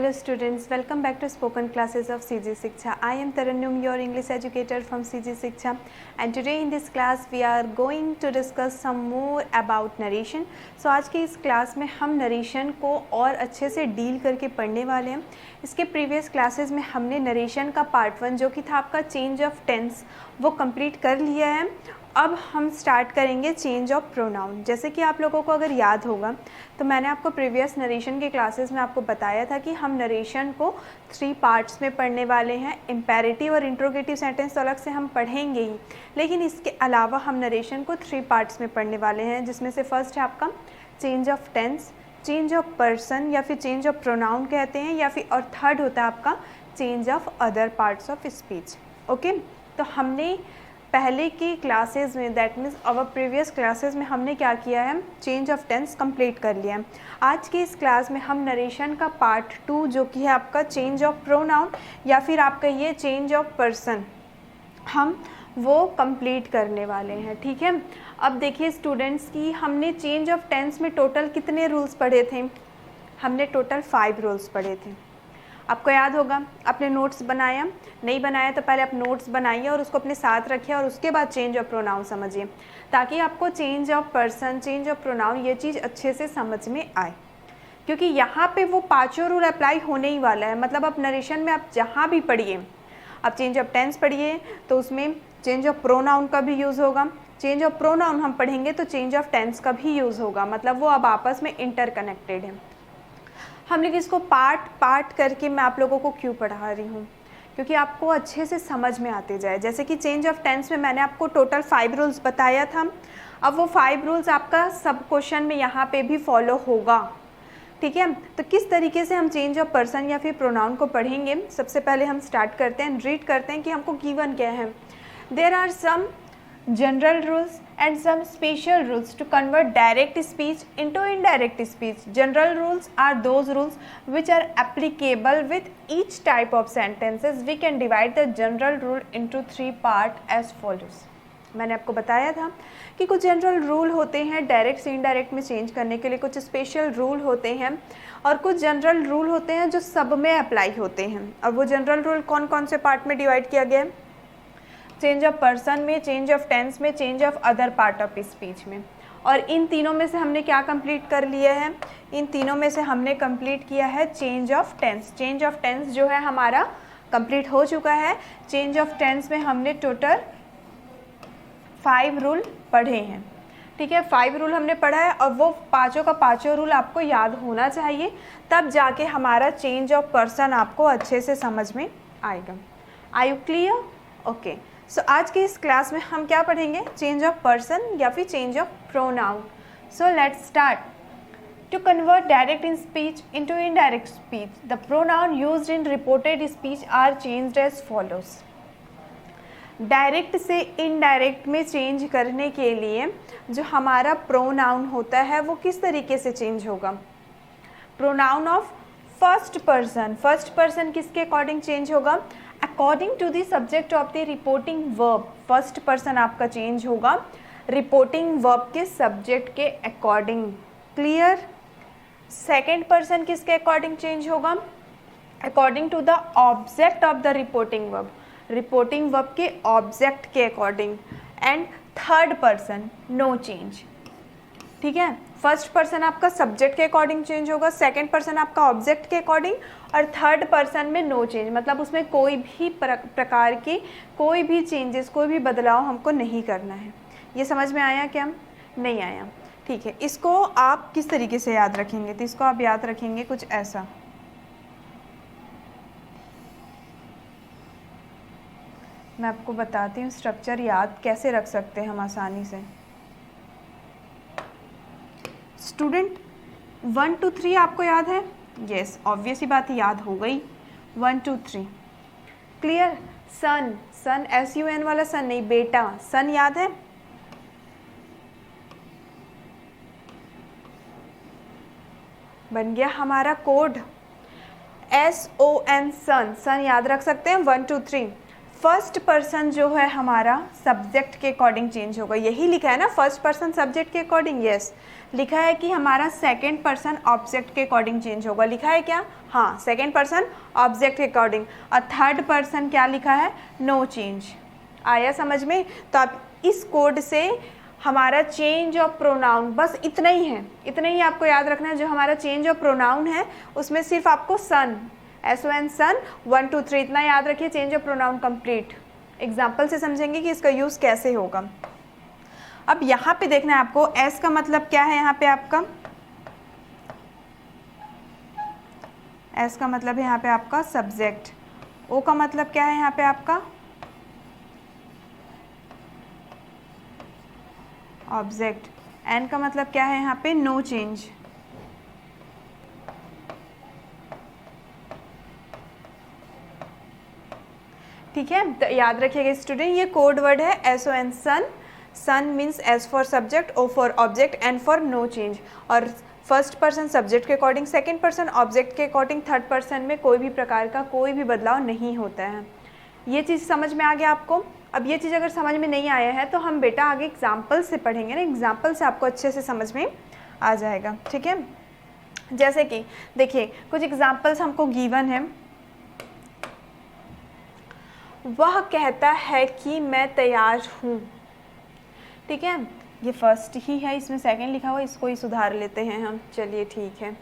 Hello students, welcome back to spoken classes of CG Shiksha. I am Tarannum, your English educator from CG Shiksha, and today in this class we are going to discuss some more about narration. So आज की इस class में हम narration को और अच्छे से deal करके पढ़ने वाले हैं. इसके प्रीवियस क्लासेस में हमने नरेशन का पार्ट 1 जो कि था आपका चेंज ऑफ टेंस वो कंप्लीट कर लिया है. अब हम स्टार्ट करेंगे चेंज ऑफ प्रोनाउन. जैसे कि आप लोगों को अगर याद होगा तो मैंने आपको प्रीवियस नरेशन के क्लासेस में आपको बताया था कि हम नरेशन को 3 पार्ट्स में पढ़ने वाले हैं. इम्पेरेटिव और इंट्रोगेटिव सेंटेंस तो अलग से हम पढ़ेंगे ही, लेकिन इसके अलावा हम नरेशन को 3 पार्ट्स में पढ़ने वाले हैं, जिसमें से फर्स्ट है आपका change of tense, change of person या फिर चेंज ऑफ प्रोनाउन कहते हैं, या फिर और थर्ड होता है आपका change of other parts of speech. Okay, तो हमने पहले की क्लासेस में, that means our previous classes में हमने क्या किया है, चेंज ऑफ टेंस कंप्लीट कर लिया है. आज की इस क्लास में हम नरेशन का पार्ट 2 जो कि है आपका चेंज ऑफ प्रोनाउन या फिर आप कहिए चेंज ऑफ पर्सन, हम वो कंप्लीट करने वाले हैं. ठीक है, अब देखिए स्टूडेंट्स की हमने चेंज ऑफ टेंस में टोटल कितने रूल्स पढ़े थे. हमने टोटल 5 रूल्स पढ़े थे. आपको याद होगा, आपने नोट्स बनाया, नहीं बनाया तो पहले आप नोट्स बनाइए और उसको अपने साथ रखिए और उसके बाद चेंज ऑफ प्रोनाउन समझिए, ताकि आपको change of person, change of pronoun ये चीज़ अच्छे से समझ में आए. क्योंकि यहाँ पे वो 5 रूल अप्लाई होने ही वाला है. मतलब आप नरेशन में आप जहाँ भी पढ़िए, आप चेंज ऑफ टेंस पढ़िए तो उसमें चेंज ऑफ प्रोनाउन का भी यूज़ होगा. चेंज ऑफ प्रोनाउन हम पढ़ेंगे तो चेंज ऑफ टेंस का भी यूज़ होगा. मतलब वो अब आपस में इंटरकनेक्टेड है. हम लोग इसको पार्ट पार्ट करके मैं आप लोगों को क्यों पढ़ा रही हूँ, क्योंकि आपको अच्छे से समझ में आते जाए. जैसे कि चेंज ऑफ टेंस में मैंने आपको टोटल 5 रूल्स बताया था. अब वो 5 रूल्स आपका सब क्वेश्चन में यहाँ पे भी फॉलो होगा. ठीक है, तो किस तरीके से हम चेंज ऑफ पर्सन या फिर प्रोनाउन को पढ़ेंगे, सबसे पहले हम स्टार्ट करते हैं, रीड करते हैं कि हमको गिवन क्या है. There are some general rules and some special rules to convert direct speech into indirect speech. General rules are those rules which are applicable with each type of sentences. We can divide the general rule into 3 parts as follows. मैंने आपको बताया था कि कुछ general rule होते हैं direct से indirect में चेंज करने के लिए, कुछ स्पेशल रूल होते हैं और कुछ जनरल रूल होते हैं जो सब में अप्लाई होते हैं. और वो जनरल रूल कौन कौन से पार्ट में डिवाइड किया गया है, चेंज ऑफ पर्सन में, चेंज ऑफ टेंस में, change of other part of speech में. और इन तीनों में से हमने क्या कंप्लीट कर लिया है, इन तीनों में से हमने कंप्लीट किया है change of tense. Change of tense जो है हमारा कंप्लीट हो चुका है. चेंज ऑफ टेंस में हमने टोटल 5 रूल पढ़े हैं. ठीक है, 5 रूल हमने पढ़ा है और वो पाँचों का पाँचों रूल आपको याद होना चाहिए, तब जाके हमारा चेंज ऑफ पर्सन आपको अच्छे से समझ में आएगा. Are you clear? Okay, so आज की इस क्लास में हम क्या पढ़ेंगे, चेंज ऑफ पर्सन या फिर change of pronoun. So let's start. To convert direct in speech into indirect speech, the pronoun used in reported speech are changed as follows. Direct से इनडायरेक्ट में चेंज करने के लिए जो हमारा प्रोनाउन होता है वो किस तरीके से चेंज होगा. Pronoun of first person, first person किसके अकॉर्डिंग चेंज होगा, according to the subject of the reporting verb. First person आपका चेंज होगा रिपोर्टिंग वर्ब के सब्जेक्ट के अकॉर्डिंग. क्लियर. सेकेंड पर्सन किसके अकॉर्डिंग चेंज होगा, according to the object of the reporting verb, reporting verb के object के according. And third person no change. ठीक है, फर्स्ट पर्सन आपका सब्जेक्ट के अकॉर्डिंग चेंज होगा, सेकंड पर्सन आपका ऑब्जेक्ट के अकॉर्डिंग, और थर्ड पर्सन में नो चेंज. मतलब उसमें कोई भी प्रकार की कोई भी चेंजेस, कोई भी बदलाव हमको नहीं करना है. ये समझ में आया क्या, नहीं आया? ठीक है, इसको आप किस तरीके से याद रखेंगे, तो इसको आप याद रखेंगे कुछ ऐसा. मैं आपको बताती हूँ स्ट्रक्चर याद कैसे रख सकते हैं हम आसानी से. स्टूडेंट 1 2 3 आपको याद है? यस, ऑब्वियस ही बात याद हो गई. 1 2 3 क्लियर. सन, सन SUN वाला सन नहीं, बेटा सन याद है. बन गया हमारा कोड SON, सन, सन याद रख सकते हैं. 1 2 3. फर्स्ट पर्सन जो है हमारा सब्जेक्ट के अकॉर्डिंग चेंज होगा, यही लिखा है ना, फर्स्ट पर्सन सब्जेक्ट के अकॉर्डिंग। यस, लिखा है कि हमारा सेकंड पर्सन ऑब्जेक्ट के अकॉर्डिंग चेंज होगा। लिखा है क्या? हाँ, सेकंड पर्सन ऑब्जेक्ट के अकॉर्डिंग। और थर्ड पर्सन क्या लिखा है? No change. आया समझ में? तो आप इस कोड से हमारा चेंज ऑफ प्रोनाउन बस इतना ही है, इतना ही आपको याद रखना है। जो हमारा चेंज ऑफ प्रोनाउन है उसमें सिर्फ आपको सन, SON सन 1 2 3 इतना याद रखिए। Change of pronoun complete. Example से समझेंगे कि इसका यूज़ कैसे होगा। अब यहाँ पे देखना है आपको, एस का मतलब क्या है यहाँ पे आपका? एस का मतलब है यहाँ पे आपका सब्जेक्ट। ओ का मतलब क्या है यहाँ पे आपका? ऑब्जेक्ट। एन का मतलब क्या है यहाँ पे? No change. ठीक है, तो याद रखिएगा स्टूडेंट, ये कोड वर्ड है SON son. Son means S for subject, O for object, N for no change. और फर्स्ट पर्सन सब्जेक्ट के अकॉर्डिंग, सेकंड पर्सन ऑब्जेक्ट के अकॉर्डिंग, थर्ड पर्सन में कोई भी प्रकार का कोई भी बदलाव नहीं होता है। ये चीज़ समझ में आ गया आपको? अब ये चीज़ अगर समझ में नहीं आया है तो हम बेटा आगे एग्जाम्पल से पढ़ेंगे ना, एग्जाम्पल से आपको अच्छे से समझ में आ जाएगा। ठीक है, जैसे कि देखिए कुछ एग्जाम्पल्स हमको गिवन है। वह कहता है कि मैं तैयार हूँ। ठीक है, ये फर्स्ट ही है, इसमें सेकंड लिखा हुआ, इसको ही सुधार लेते हैं हम। चलिए ठीक है,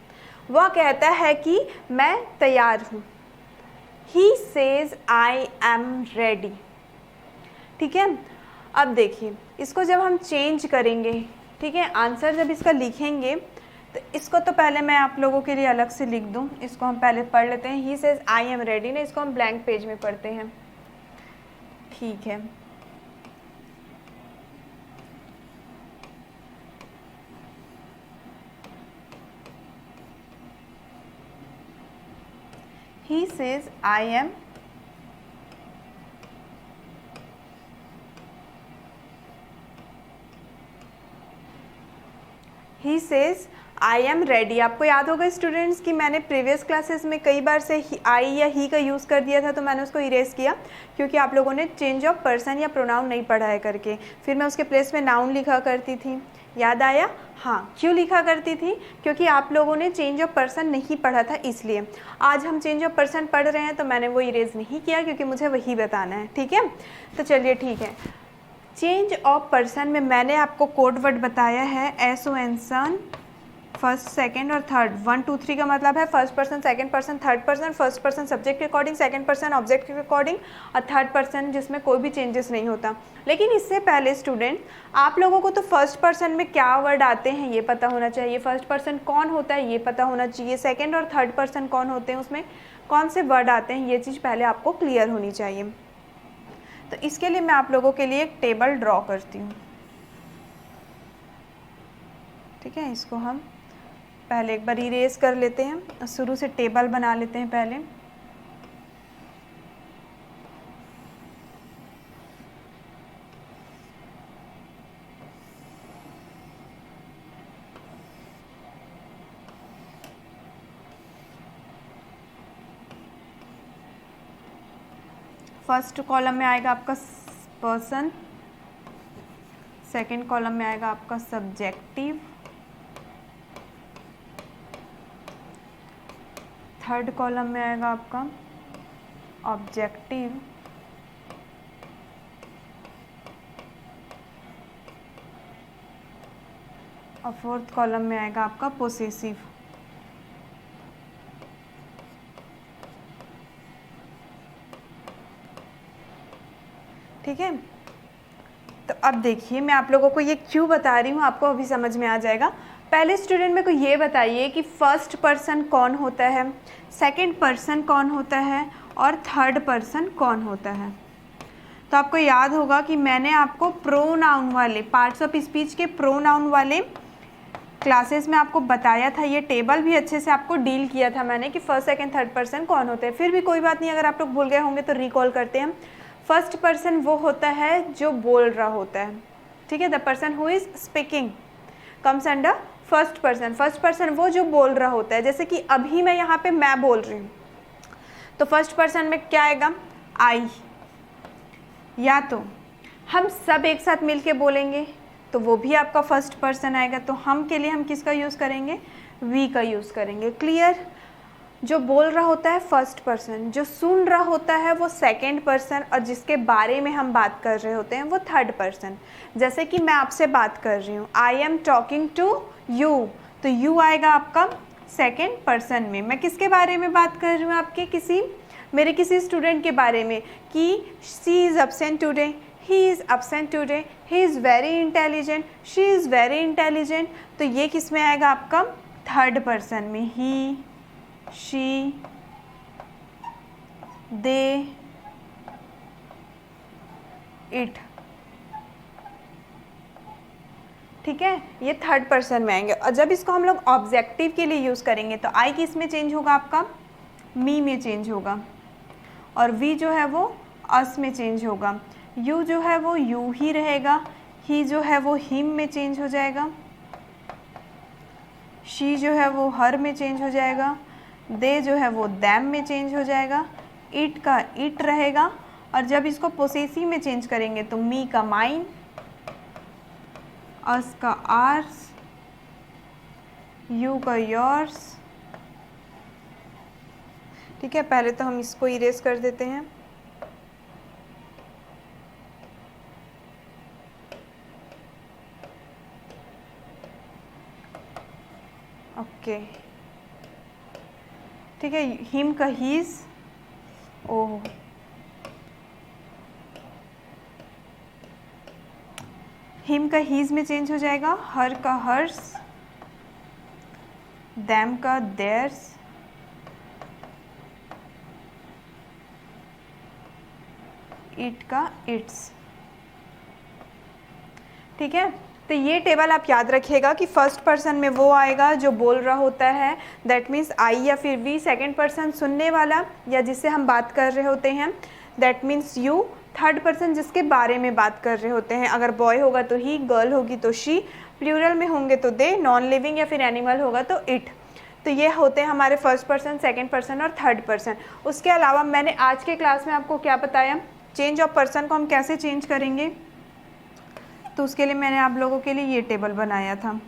वह कहता है कि मैं तैयार हूँ। He says I am ready। ठीक है, अब देखिए इसको जब हम चेंज करेंगे, ठीक है, आंसर जब इसका लिखेंगे तो इसको तो पहले मैं आप लोगों के लिए अलग से लिख दूँ। इसको हम पहले पढ़ लेते हैं। He says I am ready ना, इसको हम ब्लैंक पेज में पढ़ते हैं। ठीक है, He says I am He says I am ready। आपको याद होगा स्टूडेंट्स कि मैंने प्रीवियस क्लासेस में कई बार से आई या ही का यूज़ कर दिया था, तो मैंने उसको इरेज किया क्योंकि आप लोगों ने चेंज ऑफ पर्सन या प्रोनाउन नहीं पढ़ा है करके। फिर मैं उसके प्लेस में नाउन लिखा करती थी, याद आया? हाँ, क्यों लिखा करती थी? क्योंकि आप लोगों ने चेंज ऑफ पर्सन नहीं पढ़ा था, इसलिए। आज हम चेंज ऑफ पर्सन पढ़ रहे हैं तो मैंने वो इरेज नहीं किया क्योंकि मुझे वही बताना है। ठीक है, तो चलिए ठीक है, चेंज ऑफ पर्सन में मैंने आपको कोड वर्ड बताया है SON सन, फर्स्ट सेकंड और थर्ड। 1 2 3 का मतलब है first person, second person, third person. First person subject के अकॉर्डिंग, सेकंड पर्सन ऑब्जेक्ट के अकॉर्डिंग, और थर्ड पर्सन जिसमें कोई भी चेंजेस नहीं होता। लेकिन इससे पहले स्टूडेंट आप लोगों को तो फर्स्ट पर्सन में क्या वर्ड आते हैं ये पता होना चाहिए, फर्स्ट पर्सन कौन होता है ये पता होना चाहिए, सेकेंड और थर्ड पर्सन कौन होते हैं, उसमें कौन से वर्ड आते हैं, ये चीज़ पहले आपको क्लियर होनी चाहिए। तो इसके लिए मैं आप लोगों के लिए एक टेबल ड्रॉ करती हूँ। ठीक है, इसको हम पहले एक बार इरेज कर लेते हैं, शुरू से टेबल बना लेते हैं पहले। फर्स्ट कॉलम में आएगा आपका पर्सन, सेकंड कॉलम में आएगा आपका सब्जेक्टिव, थर्ड कॉलम में आएगा आपका ऑब्जेक्टिव, और फोर्थ कॉलम में आएगा आपका पोसेसिव। ठीक है, तो अब देखिए मैं आप लोगों को ये क्यों बता रही हूँ, आपको अभी समझ में आ जाएगा। पहले स्टूडेंट मेरे को ये बताइए कि फर्स्ट पर्सन कौन होता है, सेकंड पर्सन कौन होता है, और थर्ड पर्सन कौन होता है। तो आपको याद होगा कि मैंने आपको प्रोनाउन वाले पार्ट्स ऑफ स्पीच के प्रोनाउन वाले क्लासेस में आपको बताया था, ये टेबल भी अच्छे से आपको डील किया था मैंने कि फर्स्ट सेकंड थर्ड पर्सन कौन होते हैं। फिर भी कोई बात नहीं, अगर आप लोग भूल गए होंगे तो रिकॉल करते हैं। फर्स्ट पर्सन वो होता है जो बोल रहा होता है। ठीक है, the person who is speaking comes under first person. First person वो जो बोल रहा होता है, जैसे कि अभी मैं यहाँ पे मैं बोल रही हूँ, तो फर्स्ट पर्सन में क्या आएगा? आई। या तो हम सब एक साथ मिलके बोलेंगे तो वो भी आपका फर्स्ट पर्सन आएगा, तो हम के लिए हम किसका यूज़ करेंगे, वी का यूज़ करेंगे। क्लियर। जो बोल रहा होता है फर्स्ट पर्सन, जो सुन रहा होता है वो सेकंड पर्सन, और जिसके बारे में हम बात कर रहे होते हैं वो थर्ड पर्सन। जैसे कि मैं आपसे बात कर रही हूँ, I am talking to you, तो यू आएगा आपका सेकंड पर्सन में। मैं किसके बारे में बात कर रही हूँ, आपके मेरे किसी स्टूडेंट के बारे में, कि she is absent today, he is absent today, he is very intelligent, she is very intelligent, तो ये किस में आएगा आपका थर्ड पर्सन में। ही, शी, दे, इट। ठीक है, ये थर्ड पर्सन में आएंगे। और जब इसको हम लोग ऑब्जेक्टिव के लिए यूज़ करेंगे तो आई किस में चेंज होगा, आपका मी में चेंज होगा, और वी जो है वो अस में चेंज होगा, यू जो है वो यू ही रहेगा, ही जो है वो हिम में चेंज हो जाएगा, शी जो है वो हर में चेंज हो जाएगा, दे जो है वो दैम में चेंज हो जाएगा, इट का इट रहेगा, और जब इसको पोसेसिव में चेंज करेंगे तो मी का माइन, अस का आर्स, यू का योर्स। ठीक है, पहले तो हम इसको इरेज कर देते हैं। ओके, ठीक है, हिम का हीज, ओह, हिम का हीज में चेंज हो जाएगा, हर का हर्स, दैम का देयर्स, इट का इट्स। ठीक है, तो ये टेबल आप याद रखिएगा कि फर्स्ट पर्सन में वो आएगा जो बोल रहा होता है, दैट मीन्स आई या फिर वी। सेकंड पर्सन सुनने वाला या जिससे हम बात कर रहे होते हैं, that means you. Third person जिसके बारे में बात कर रहे होते हैं, अगर बॉय होगा तो ही, गर्ल होगी तो शी, प्लूरल में होंगे तो दे, नॉन लिविंग या फिर एनिमल होगा तो इट। तो ये होते हैं हमारे फर्स्ट पर्सन, सेकेंड पर्सन और थर्ड पर्सन। उसके अलावा मैंने आज के क्लास में आपको क्या बताया, चेंज ऑफ पर्सन को हम कैसे चेंज करेंगे, तो उसके लिए मैंने आप लोगों के लिए ये टेबल बनाया था।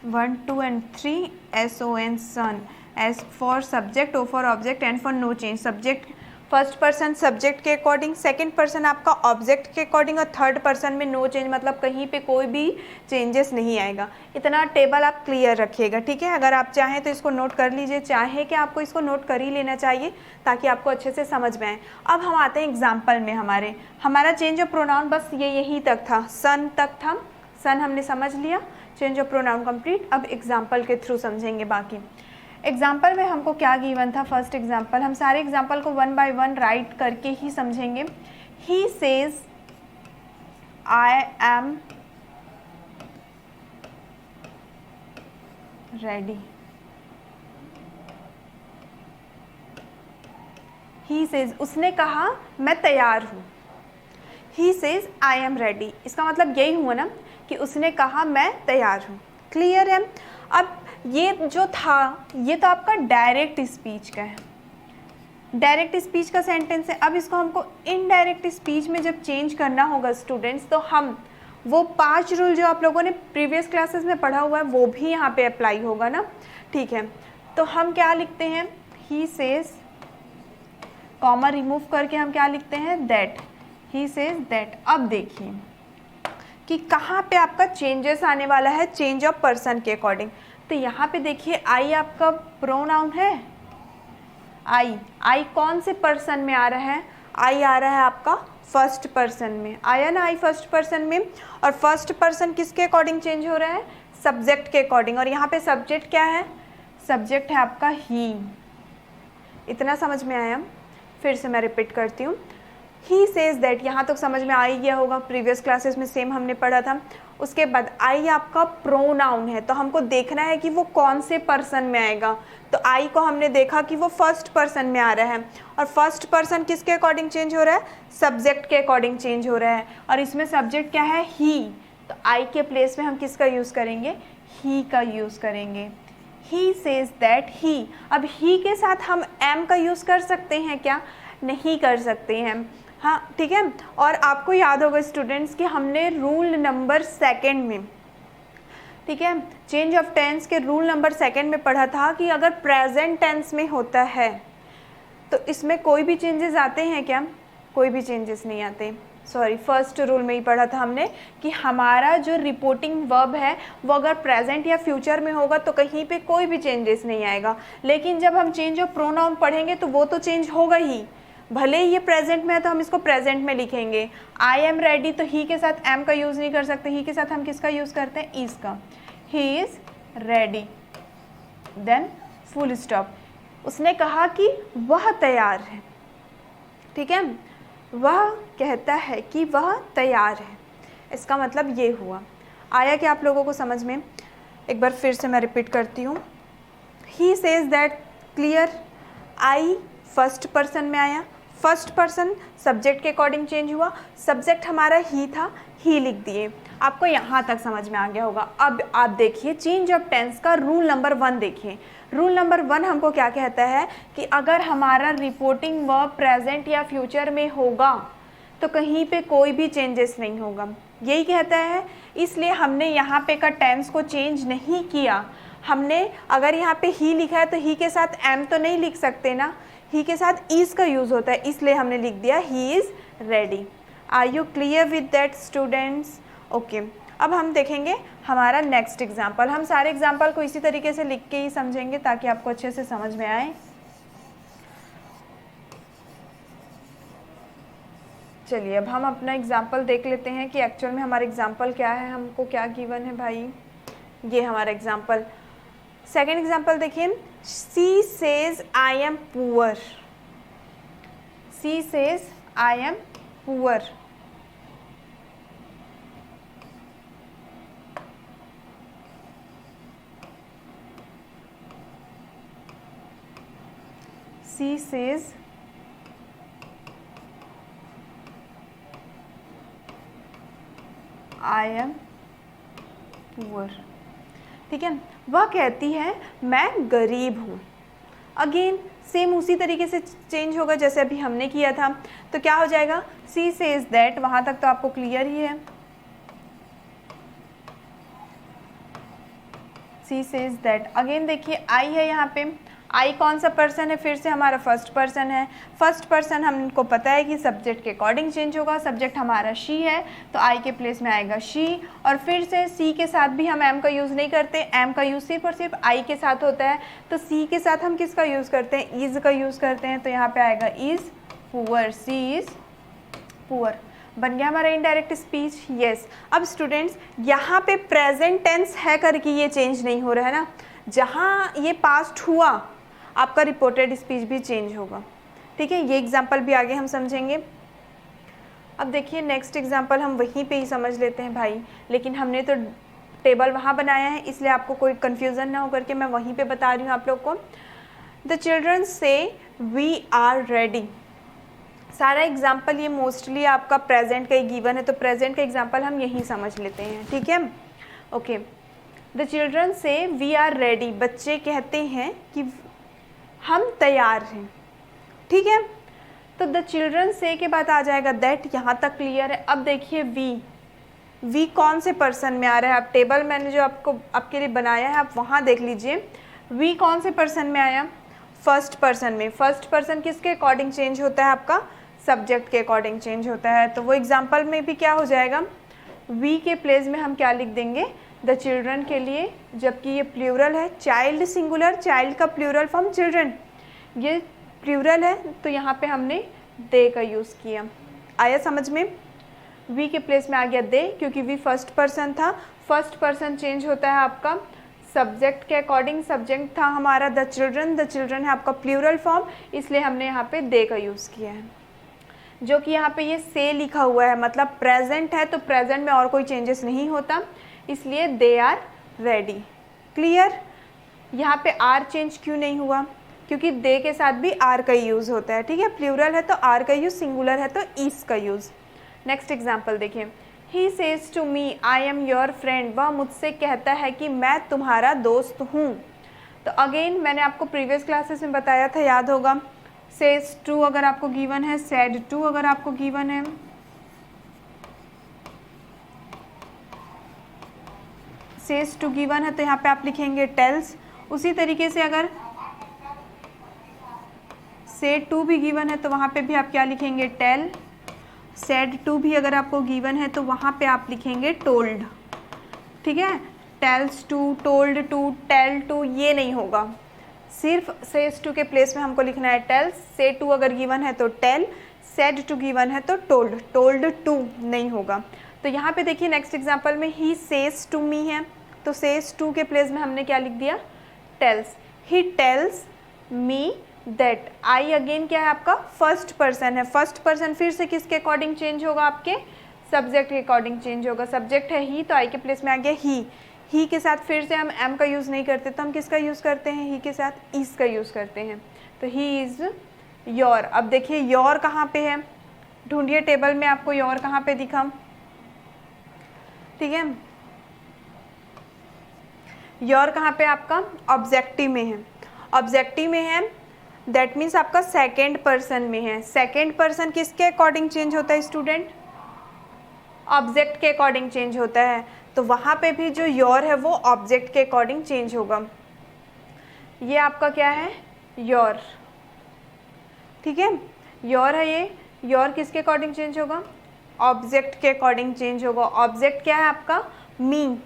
One, two and three, SON son, S for subject, O for object, N for no change. Subject first person subject के अकॉर्डिंग, सेकंड पर्सन आपका ऑब्जेक्ट के अकॉर्डिंग, और थर्ड पर्सन में नो चेंज, मतलब कहीं पे कोई भी चेंजेस नहीं आएगा। इतना टेबल आप क्लियर रखिएगा। ठीक है, अगर आप चाहें तो इसको नोट कर लीजिए, चाहे कि आपको इसको नोट कर ही लेना चाहिए ताकि आपको अच्छे से समझ में आए। अब हम आते हैं एग्जाम्पल में। हमारा चेंज ऑफ प्रोनाउन बस ये यहीं तक था, सन तक था। सन हमने समझ लिया, चेंज ऑफ प्रोनाउन कंप्लीट। अब एग्जाम्पल के थ्रू समझेंगे बाकी। एग्जाम्पल में हमको क्या गिवन था, फर्स्ट एग्जाम्पल, हम सारे एग्जाम्पल को वन बाय वन राइट करके ही समझेंगे। He says I am ready. He says, उसने कहा मैं तैयार हूँ। He says I am ready, इसका मतलब यही हुआ ना कि उसने कहा मैं तैयार हूँ। क्लियर है। अब ये जो था ये तो आपका डायरेक्ट स्पीच का है, डायरेक्ट स्पीच का सेंटेंस है। अब इसको हमको इनडायरेक्ट स्पीच में जब चेंज करना होगा स्टूडेंट्स, तो हम वो 5 रूल जो आप लोगों ने प्रीवियस क्लासेस में पढ़ा हुआ है वो भी यहाँ पे अप्लाई होगा ना। ठीक है, तो हम क्या लिखते हैं, ही सेज, कॉमा रिमूव करके हम क्या लिखते हैं, दैट। He says that. अब देखिए कि कहाँ पे आपका चेंजेस आने वाला है चेंज ऑफ पर्सन के अकॉर्डिंग। तो यहाँ पे देखिए आई आपका प्रोनाउन है, आई कौन से पर्सन में आ रहा है, आई आ रहा है आपका फर्स्ट पर्सन में, आया ना आई फर्स्ट पर्सन में। और फर्स्ट पर्सन किसके अकॉर्डिंग चेंज हो रहा है, सब्जेक्ट के अकॉर्डिंग। और यहाँ पे सब्जेक्ट क्या है, सब्जेक्ट है आपका ही। इतना समझ में आया। फिर से मैं रिपीट करती हूँ, ही सेज दैट, यहाँ तक समझ में आ ही गया होगा, प्रीवियस क्लासेस में सेम हमने पढ़ा था। उसके बाद आई आपका प्रोनाउन है, तो हमको देखना है कि वो कौन से पर्सन में आएगा। तो आई को हमने देखा कि वो फर्स्ट पर्सन में आ रहा है, और फर्स्ट पर्सन किसके अकॉर्डिंग चेंज हो रहा है, सब्जेक्ट के अकॉर्डिंग चेंज हो रहा है। और इसमें सब्जेक्ट क्या है, ही, तो आई के प्लेस में हम किसका यूज़ करेंगे, ही का यूज़ करेंगे। ही सेज दैट ही, अब ही के साथ हम एम का यूज़ कर सकते हैं क्या? नहीं कर सकते हैं। हाँ ठीक है। और आपको याद होगा स्टूडेंट्स कि हमने रूल नंबर सेकंड में, ठीक है, चेंज ऑफ टेंस के रूल नंबर सेकंड में पढ़ा था कि अगर प्रेजेंट टेंस में होता है तो इसमें कोई भी चेंजेस आते हैं क्या? कोई भी चेंजेस नहीं आते। सॉरी, फर्स्ट रूल में ही पढ़ा था हमने कि हमारा जो रिपोर्टिंग वर्ब है वो अगर प्रेजेंट या फ्यूचर में होगा तो कहीं पे कोई भी चेंजेस नहीं आएगा। लेकिन जब हम चेंज ऑफ प्रोनाउन पढ़ेंगे तो वो तो चेंज होगा ही, भले ही ये प्रेजेंट में है तो हम इसको प्रेजेंट में लिखेंगे। आई एम रेडी, तो ही के साथ एम का यूज़ नहीं कर सकते, ही के साथ हम किसका यूज़ करते हैं? इज का। He is ready, then full stop. उसने कहा कि वह तैयार है, ठीक है, वह कहता है कि वह तैयार है। इसका मतलब ये हुआ। आया कि आप लोगों को समझ में? एक बार फिर से मैं रिपीट करती हूँ। He says that, clear. I first person में आया, फर्स्ट पर्सन सब्जेक्ट के अकॉर्डिंग चेंज हुआ, सब्जेक्ट हमारा ही था, ही लिख दिए। आपको यहाँ तक समझ में आ गया होगा। अब आप देखिए चेंज ऑफ टेंस का रूल नंबर 1 देखिए। रूल नंबर 1 हमको क्या कहता है कि अगर हमारा रिपोर्टिंग वर्ब प्रेजेंट या फ्यूचर में होगा तो कहीं पे कोई भी चेंजेस नहीं होगा, यही कहता है। इसलिए हमने यहाँ पे का टेंस को चेंज नहीं किया। हमने अगर यहाँ पे ही लिखा है तो ही के साथ एम तो नहीं लिख सकते ना, ही के साथ इज का यूज़ होता है, इसलिए हमने लिख दिया he is ready. Are you clear with that students? Okay, अब हम देखेंगे हमारा नेक्स्ट एग्जाम्पल। हम सारे एग्जाम्पल को इसी तरीके से लिख के ही समझेंगे ताकि आपको अच्छे से समझ में आए। चलिए अब हम अपना एग्जाम्पल देख लेते हैं कि एक्चुअल में हमारा एग्जाम्पल क्या है, हमको क्या गिवन है भाई। ये हमारा एग्जाम्पल, सेकेंड एग्जाम्पल देखिए। She says I am poor, she says I am poor. She says I am poor, ठीक है। वह कहती है मैं गरीब हूँ। अगेन सेम उसी तरीके से चेंज होगा जैसे अभी हमने किया था। तो क्या हो जाएगा? She says that, वहाँ तक तो आपको क्लियर ही है। She says that, अगेन देखिए आई है यहाँ पे। आई कौन सा पर्सन है? फिर से हमारा फर्स्ट पर्सन है। फर्स्ट पर्सन हमको पता है कि सब्जेक्ट के अकॉर्डिंग चेंज होगा। सब्जेक्ट हमारा शी है तो आई के प्लेस में आएगा शी। और फिर से सी के साथ भी हम एम का यूज़ नहीं करते, एम का यूज़ सिर्फ और सिर्फ आई के साथ होता है। तो सी के साथ हम किसका यूज़ करते हैं? इज़ का यूज़ करते हैं। तो यहाँ पे आएगा is poor, she is poor. बन गया हमारा इनडायरेक्ट स्पीच। यस। अब स्टूडेंट्स यहाँ पे प्रेजेंट टेंस है करके ये चेंज नहीं हो रहा है ना, जहाँ ये पास्ट हुआ आपका रिपोर्टेड स्पीच भी चेंज होगा, ठीक है। ये एग्जाम्पल भी आगे हम समझेंगे। अब देखिए नेक्स्ट एग्जाम्पल हम वहीं पे ही समझ लेते हैं भाई, लेकिन हमने तो टेबल वहाँ बनाया है इसलिए आपको कोई कन्फ्यूज़न ना हो करके मैं वहीं पे बता रही हूँ आप लोग को। द चिल्ड्रन से वी आर रेडी। सारा एग्जाम्पल ये मोस्टली आपका प्रेजेंट का ही गिवन है, तो प्रेजेंट का एग्जाम्पल हम यहीं समझ लेते हैं, ठीक है। ओके, द चिल्ड्रन से वी आर रेडी। बच्चे कहते हैं कि हम तैयार हैं, ठीक है। तो द चिल्ड्रन से के बाद आ जाएगा दैट, यहाँ तक क्लियर है। अब देखिए वी कौन से पर्सन में आ रहा है? आप टेबल मैंने जो आपके लिए बनाया है आप वहाँ देख लीजिए। वी कौन से पर्सन में आया? फर्स्ट पर्सन में। फर्स्ट पर्सन किसके अकॉर्डिंग चेंज होता है? आपका सब्जेक्ट के अकॉर्डिंग चेंज होता है। तो वो एग्जाम्पल में भी क्या हो जाएगा? वी के प्लेस में हम क्या लिख देंगे? द चिल्ड्रन के लिए, जबकि ये प्लूरल है। चाइल्ड सिंगुलर, चाइल्ड का प्लूरल फॉर्म चिल्ड्रन, ये प्लूरल है तो यहाँ पे हमने दे का यूज़ किया। आया समझ में? वी के प्लेस में आ गया दे, क्योंकि वी फर्स्ट पर्सन था। फर्स्ट पर्सन चेंज होता है आपका सब्जेक्ट के अकॉर्डिंग। सब्जेक्ट था हमारा द चिल्ड्रन है आपका प्लूरल फॉर्म, इसलिए हमने यहाँ पे दे का यूज़ किया है। जो कि यहाँ पे ये से लिखा हुआ है, मतलब प्रेजेंट है तो प्रेजेंट में और कोई चेंजेस नहीं होता, इसलिए दे आर रेडी। क्लियर? यहाँ पे आर चेंज क्यों नहीं हुआ? क्योंकि दे के साथ भी आर का यूज़ होता है, ठीक है। प्लूरल है तो आर का यूज़, सिंगुलर है तो इस का यूज़। नेक्स्ट एग्जाम्पल देखिए। He says to me I am your friend. वह मुझसे कहता है कि मैं तुम्हारा दोस्त हूँ। तो अगेन मैंने आपको प्रीवियस क्लासेस में बताया था, याद होगा, सेज टू अगर आपको गिवन है, सेड टू अगर आपको गिवन है, सेज टू गिवन है तो यहाँ पे आप लिखेंगे टेल्स। उसी तरीके से अगर सेड टू भी गिवन है तो वहाँ पे भी आप क्या लिखेंगे, टेल। सेड टू भी अगर आपको गिवन है तो वहाँ पे आप लिखेंगे टोल्ड। ठीक है, tells to, told to, tell to ये नहीं होगा, सिर्फ सेज टू के प्लेस में हमको लिखना है टेल्स। सेड टू अगर गिवन है तो टेल, सेड टू गिवन है तो टोल्ड, टोल्ड टू नहीं होगा। तो यहाँ पे देखिए नेक्स्ट एग्जांपल में ही सेज टू मी है, तो सेज टू के प्लेस में हमने क्या लिख दिया, tells. He tells me that. I again क्या है आपका, फर्स्ट पर्सन है। फर्स्ट पर्सन फिर से किसके अकॉर्डिंग चेंज होगा, आपके सब्जेक्ट के अकॉर्डिंग चेंज होगा। सब्जेक्ट है ही तो आई के प्लेस में आ गया ही। ही के साथ फिर से हम एम का यूज़ नहीं करते, तो हम किसका यूज़ करते हैं, ही के साथ इज़ का यूज़ करते हैं। तो ही इज़ योर। अब देखिए योर कहाँ पे है, ढूंढिए टेबल में आपको योर कहाँ पे दिखा। ठीक है, योर कहाँ पे आपका, ऑब्जेक्टिव में है। ऑब्जेक्टिव में है दैट मीन्स आपका सेकेंड पर्सन में है। सेकेंड पर्सन किसके अकॉर्डिंग चेंज होता है स्टूडेंट, ऑब्जेक्ट के अकॉर्डिंग चेंज होता है। तो वहाँ पे भी जो योर है वो ऑब्जेक्ट के अकॉर्डिंग चेंज होगा। ये आपका क्या है, योर। ठीक है, योर है ये, योर किसके अकॉर्डिंग चेंज होगा, ऑब्जेक्ट के अकॉर्डिंग चेंज होगा। ऑब्जेक्ट क्या है आपका, मी।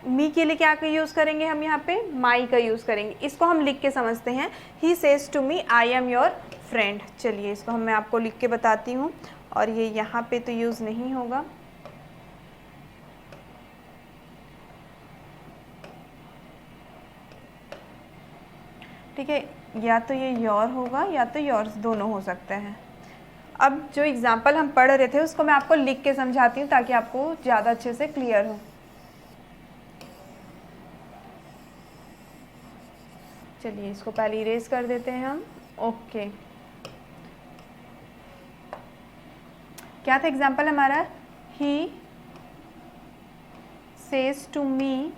मी के लिए क्या का यूज़ करेंगे हम, यहाँ पे माई का यूज़ करेंगे। इसको हम लिख के समझते हैं, he says to me I am your friend. चलिए इसको मैं आपको लिख के बताती हूँ, और ये यहाँ पे तो यूज़ नहीं होगा। ठीक है, या तो ये योर होगा या तो योर्स, दोनों हो सकते हैं। अब जो एग्जाम्पल हम पढ़ रहे थे उसको मैं आपको लिख के समझाती हूँ ताकि आपको ज़्यादा अच्छे से क्लियर हो। चलिए इसको पहले इरेज कर देते हैं हम। ओके, क्या था एग्जाम्पल हमारा, he says to me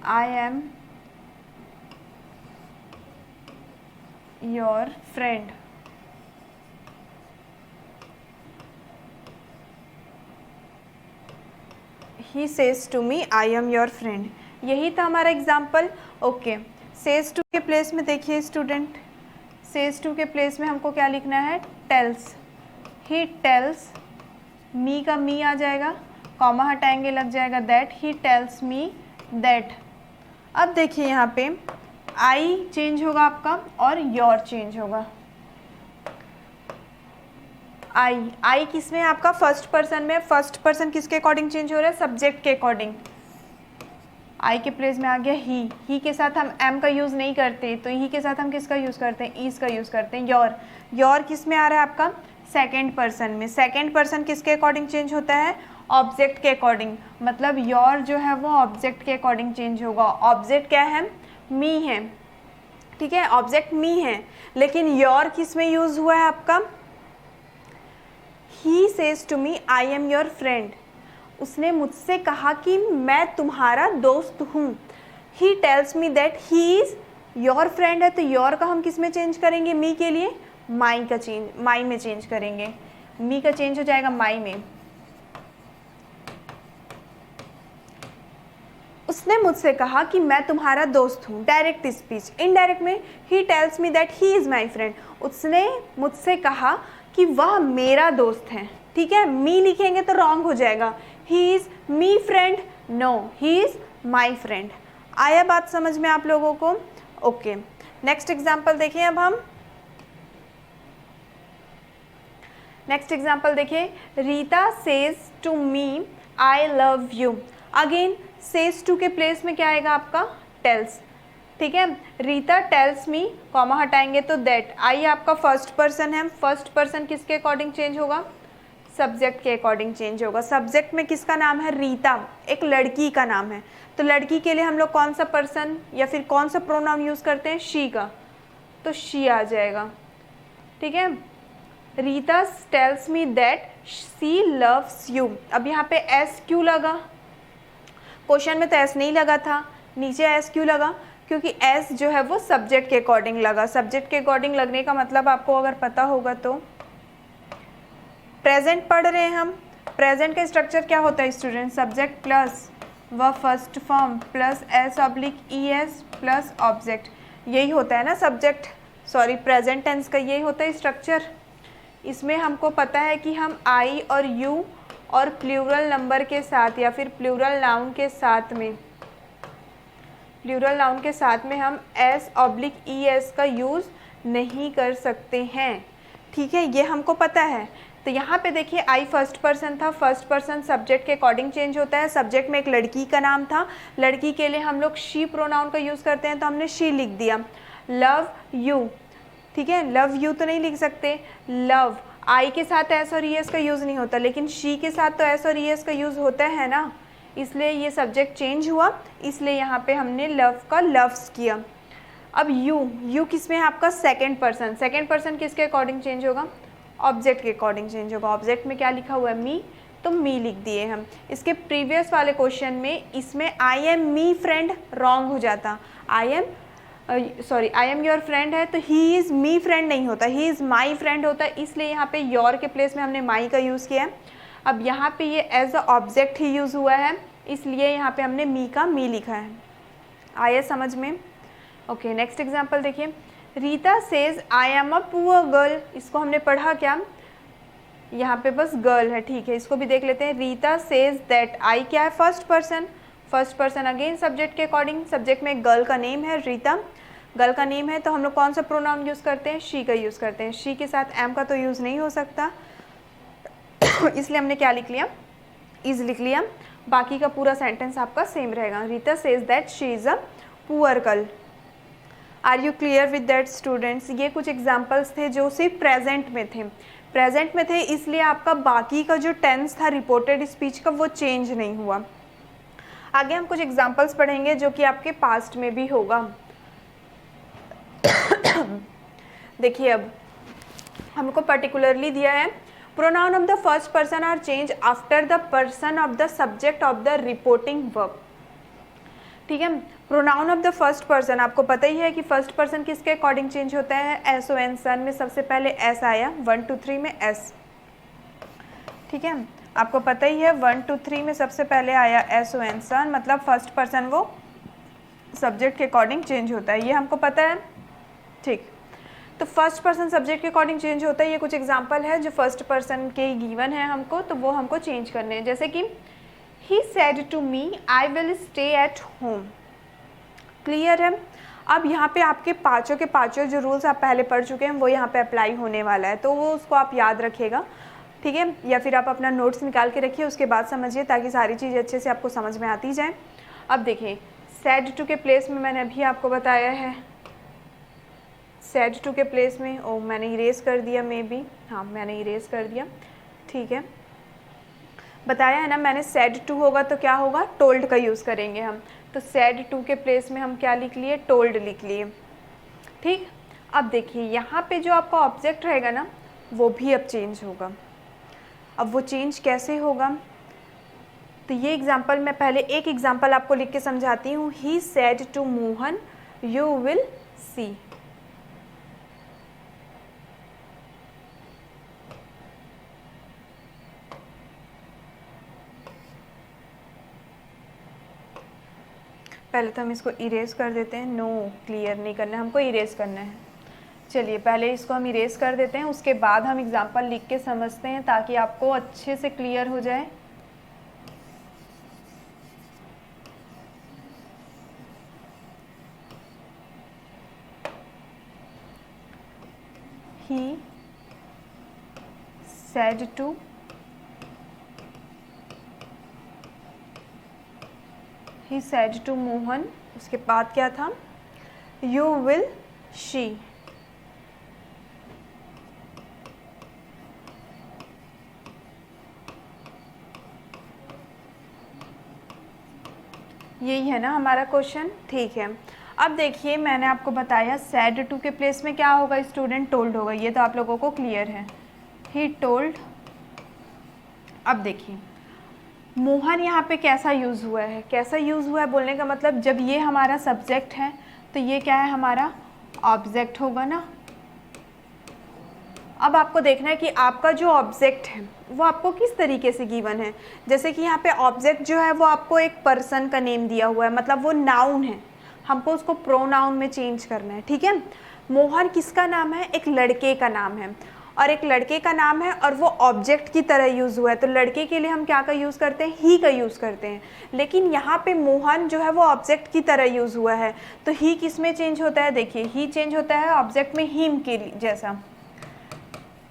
I am your friend. He says to me I am your friend, यही था हमारा एग्जाम्पल। ओके, सेज टू के प्लेस में देखिए स्टूडेंट, सेज टू के प्लेस में हमको क्या लिखना है, टेल्स। ही टेल्स, मी का मी आ जाएगा, कॉमा हटाएंगे लग जाएगा that. He tells me that. अब देखिए यहाँ पे आई चेंज होगा आपका और योर चेंज होगा। आई किस में है आपका, फर्स्ट पर्सन में। फर्स्ट पर्सन किसके अकॉर्डिंग चेंज हो रहा है, सब्जेक्ट के अकॉर्डिंग। आई के प्लेस में आ गया ही के साथ हम एम का यूज़ नहीं करते, तो ही के साथ हम किसका यूज़ करते हैं, ईज का यूज़ करते हैं। योर किस में आ रहा है आपका, सेकेंड पर्सन में। सेकेंड पर्सन किसके अकॉर्डिंग चेंज होता है, ऑब्जेक्ट के अकॉर्डिंग। मतलब योर जो है वो ऑब्जेक्ट के अकॉर्डिंग चेंज होगा। ऑब्जेक्ट क्या है, मी है। ठीक है, ऑब्जेक्ट मी है, लेकिन योर किस में यूज़ हुआ है आपका, he says to me I am your friend. उसने मुझसे कहा कि मैं तुम्हारा दोस्त हूँ। He tells me that he is your friend है, तो योर का हम किस में चेंज करेंगे, मी के लिए माई में चेंज करेंगे। मी का चेंज हो जाएगा माई में। उसने मुझसे कहा कि मैं तुम्हारा दोस्त हूँ, डायरेक्ट स्पीच। इनडायरेक्ट में ही tells me that he is my friend. उसने मुझसे कहा कि वह मेरा दोस्त है। ठीक है, मी लिखेंगे तो रॉन्ग हो जाएगा, he is me friend, no he is my friend. आया बात समझ में आप लोगों को। ओके, नेक्स्ट एग्जाम्पल देखिए। अब हम नेक्स्ट एग्जाम्पल देखिए, Rita says to me I love you. Again says to के प्लेस में क्या आएगा आपका, टेल्स। ठीक है, रीता टेल्स मी, कॉमा हटाएंगे तो दैट। आई आपका फर्स्ट पर्सन है, फर्स्ट पर्सन किसके अकॉर्डिंग चेंज होगा, सब्जेक्ट के अकॉर्डिंग चेंज होगा। सब्जेक्ट में किसका नाम है, रीता, एक लड़की का नाम है। तो लड़की के लिए हम लोग कौन सा पर्सन या फिर कौन सा प्रोनाउन यूज़ करते हैं, शी का, तो शी आ जाएगा। ठीक है, Rita tales me that she loves you. अब यहाँ पे एस क्यों लगा? क्वेश्चन में तो एस नहीं लगा था, नीचे एस क्यों लगा? क्योंकि एस जो है वो सब्जेक्ट के अकॉर्डिंग लगा। सब्जेक्ट के अकॉर्डिंग लगने का मतलब आपको अगर पता होगा तो, प्रेजेंट पढ़ रहे हैं हम, प्रेजेंट का स्ट्रक्चर क्या होता है स्टूडेंट? सब्जेक्ट प्लस व first form plus S oblique E S plus object, यही होता है ना सब्जेक्ट, सॉरी प्रेजेंट टेंस का यही होता है स्ट्रक्चर। इसमें हमको पता है कि हम आई और यू और प्लूरल नंबर के साथ या फिर प्लूरल नाउन के साथ में हम एस ऑब्लिक ई एस का यूज़ नहीं कर सकते हैं, ठीक है, ये हमको पता है। तो यहाँ पे देखिए आई फर्स्ट पर्सन था, फर्स्ट पर्सन सब्जेक्ट के अकॉर्डिंग चेंज होता है। सब्जेक्ट में एक लड़की का नाम था, लड़की के लिए हम लोग शी प्रोनाउन का यूज़ करते हैं, तो हमने शी लिख दिया। लव यू, ठीक है, लव यू तो नहीं लिख सकते, लव आई के साथ एस और ई एस का यूज़ नहीं होता, लेकिन शी के साथ तो एस और ई एस का यूज़ होता है ना, इसलिए ये सब्जेक्ट चेंज हुआ, इसलिए यहाँ पे हमने लव का लव्स किया। अब यू किस में है आपका? Second person. सेकेंड पर्सन किसके अकॉर्डिंग चेंज होगा? ऑब्जेक्ट के अकॉर्डिंग चेंज होगा। ऑब्जेक्ट में क्या लिखा हुआ है? मी, तो मी लिख दिए हम। इसके प्रीवियस वाले क्वेश्चन में इसमें I am me friend wrong हो जाता, आई एम योर फ्रेंड है तो ही इज़ मी फ्रेंड नहीं होता, ही इज़ माई फ्रेंड होता है, इसलिए यहाँ पे योर के प्लेस में हमने माई का यूज़ किया है। अब यहाँ पे ये एज अ ऑब्जेक्ट ही यूज़ हुआ है, इसलिए यहाँ पे हमने मी का मी लिखा है। आया समझ में? ओके, नेक्स्ट एग्जाम्पल देखिए। Rita says I am a poor girl, इसको हमने पढ़ा क्या? यहाँ पे बस गर्ल है, ठीक है, इसको भी देख लेते हैं। रीता सेज दैट, आई क्या है? First person, first person again subject के अकॉर्डिंग, सब्जेक्ट में गर्ल का नेम है रीता, गर्ल का नेम है, तो हम लोग कौन सा प्रोनाउन यूज़ करते हैं? शी का यूज़ करते हैं। शी के साथ एम का तो यूज़ नहीं हो सकता इसलिए हमने क्या लिख लिया? इज़ लिख लिया। बाकी का पूरा सेंटेंस आपका सेम रहेगा। Rita says that she is a poor girl. Are you clear with that students? ये कुछ एग्जाम्पल्स थे जो सिर्फ प्रेजेंट में थे, इसलिए आपका बाकी का जो टेंस था रिपोर्टेड स्पीच का वो चेंज नहीं हुआ। आगे हम कुछ एग्जाम्पल्स पढ़ेंगे जो कि आपके पास्ट में भी होगा। देखिए अब हमको पर्टिकुलरली दिया है, pronoun of the first person are change after the person of the subject of the reporting verb. ठीक है, pronoun of the first person, आपको पता ही है कि फर्स्ट पर्सन किसके अकॉर्डिंग चेंज होता है? एस ओ एन, सन में सबसे पहले एस आया, 1 2 3 में एस, ठीक है, आपको पता ही है 1 2 3 में सबसे पहले आया एस ओ एन, सन, मतलब फर्स्ट पर्सन वो सब्जेक्ट के अकॉर्डिंग चेंज होता है, ये हमको पता है, ठीक। तो फर्स्ट पर्सन सब्जेक्ट के अकॉर्डिंग चेंज होता है। ये कुछ एग्जांपल है जो फर्स्ट पर्सन के गिवन है हमको, तो वो हमको चेंज करने हैं। जैसे कि he said to me I will stay at home, clear है। अब यहाँ पे आपके पाँचों के पाँचों जो रूल्स आप पहले पढ़ चुके हैं वो यहाँ पे अप्लाई होने वाला है, तो वो उसको आप याद रखिएगा, ठीक है, या फिर आप अपना नोट्स निकाल के रखिए, उसके बाद समझिए ताकि सारी चीज़ अच्छे से आपको समझ में आती जाए। अब देखिए सेड टू के प्लेस में मैंने अभी आपको बताया है, सेड टू के प्लेस में, ओ मैंने इरेज कर दिया, मे बी, हाँ मैंने इरेज कर दिया, ठीक है, बताया है ना मैंने, सेड टू होगा तो क्या होगा? टोल्ड का यूज़ करेंगे हम, तो सेड टू के प्लेस में हम क्या लिख लिए? टोल्ड लिख लिए, ठीक। अब देखिए यहाँ पे जो आपका ऑब्जेक्ट रहेगा ना वो भी अब चेंज होगा। अब वो चेंज कैसे होगा? तो ये एग्जाम्पल मैं पहले एक एग्जाम्पल आपको लिख के समझाती हूँ। He said to Mohan you will see, पहले तो हम इसको इरेज कर देते हैं, नो क्लियर नहीं करना है हमको, इरेज करना है। चलिए पहले इसको हम इरेज कर देते हैं, उसके बाद हम एग्जाम्पल लिख के समझते हैं ताकि आपको अच्छे से क्लियर हो जाए। He said to he said to Mohan, उसके बाद क्या था? यू विल शी, यही है ना हमारा क्वेश्चन, ठीक है। अब देखिए मैंने आपको बताया सेड टू के प्लेस में क्या होगा स्टूडेंट? टोल्ड होगा, ये तो आप लोगों को क्लियर है, ही टोल्ड। अब देखिए मोहन यहाँ पे कैसा यूज़ हुआ है, कैसा यूज़ हुआ है बोलने का मतलब जब ये हमारा सब्जेक्ट है तो ये क्या है, हमारा ऑब्जेक्ट होगा ना। अब आपको देखना है कि आपका जो ऑब्जेक्ट है वो आपको किस तरीके से गिवन है। जैसे कि यहाँ पे ऑब्जेक्ट जो है वो आपको एक पर्सन का नेम दिया हुआ है, मतलब वो नाउन है, हमको उसको प्रोनाउन में चेंज करना है, ठीक है। मोहन किसका नाम है, एक लड़के का नाम है, और एक लड़के का नाम है और वो ऑब्जेक्ट की तरह यूज़ हुआ है, तो लड़के के लिए हम क्या का यूज़ करते हैं, ही का यूज़ करते हैं। लेकिन यहाँ पे मोहन जो है वो ऑब्जेक्ट की तरह यूज़ हुआ है, तो ही किस में चेंज होता है, देखिए ही चेंज होता है ऑब्जेक्ट में हिम के जैसा,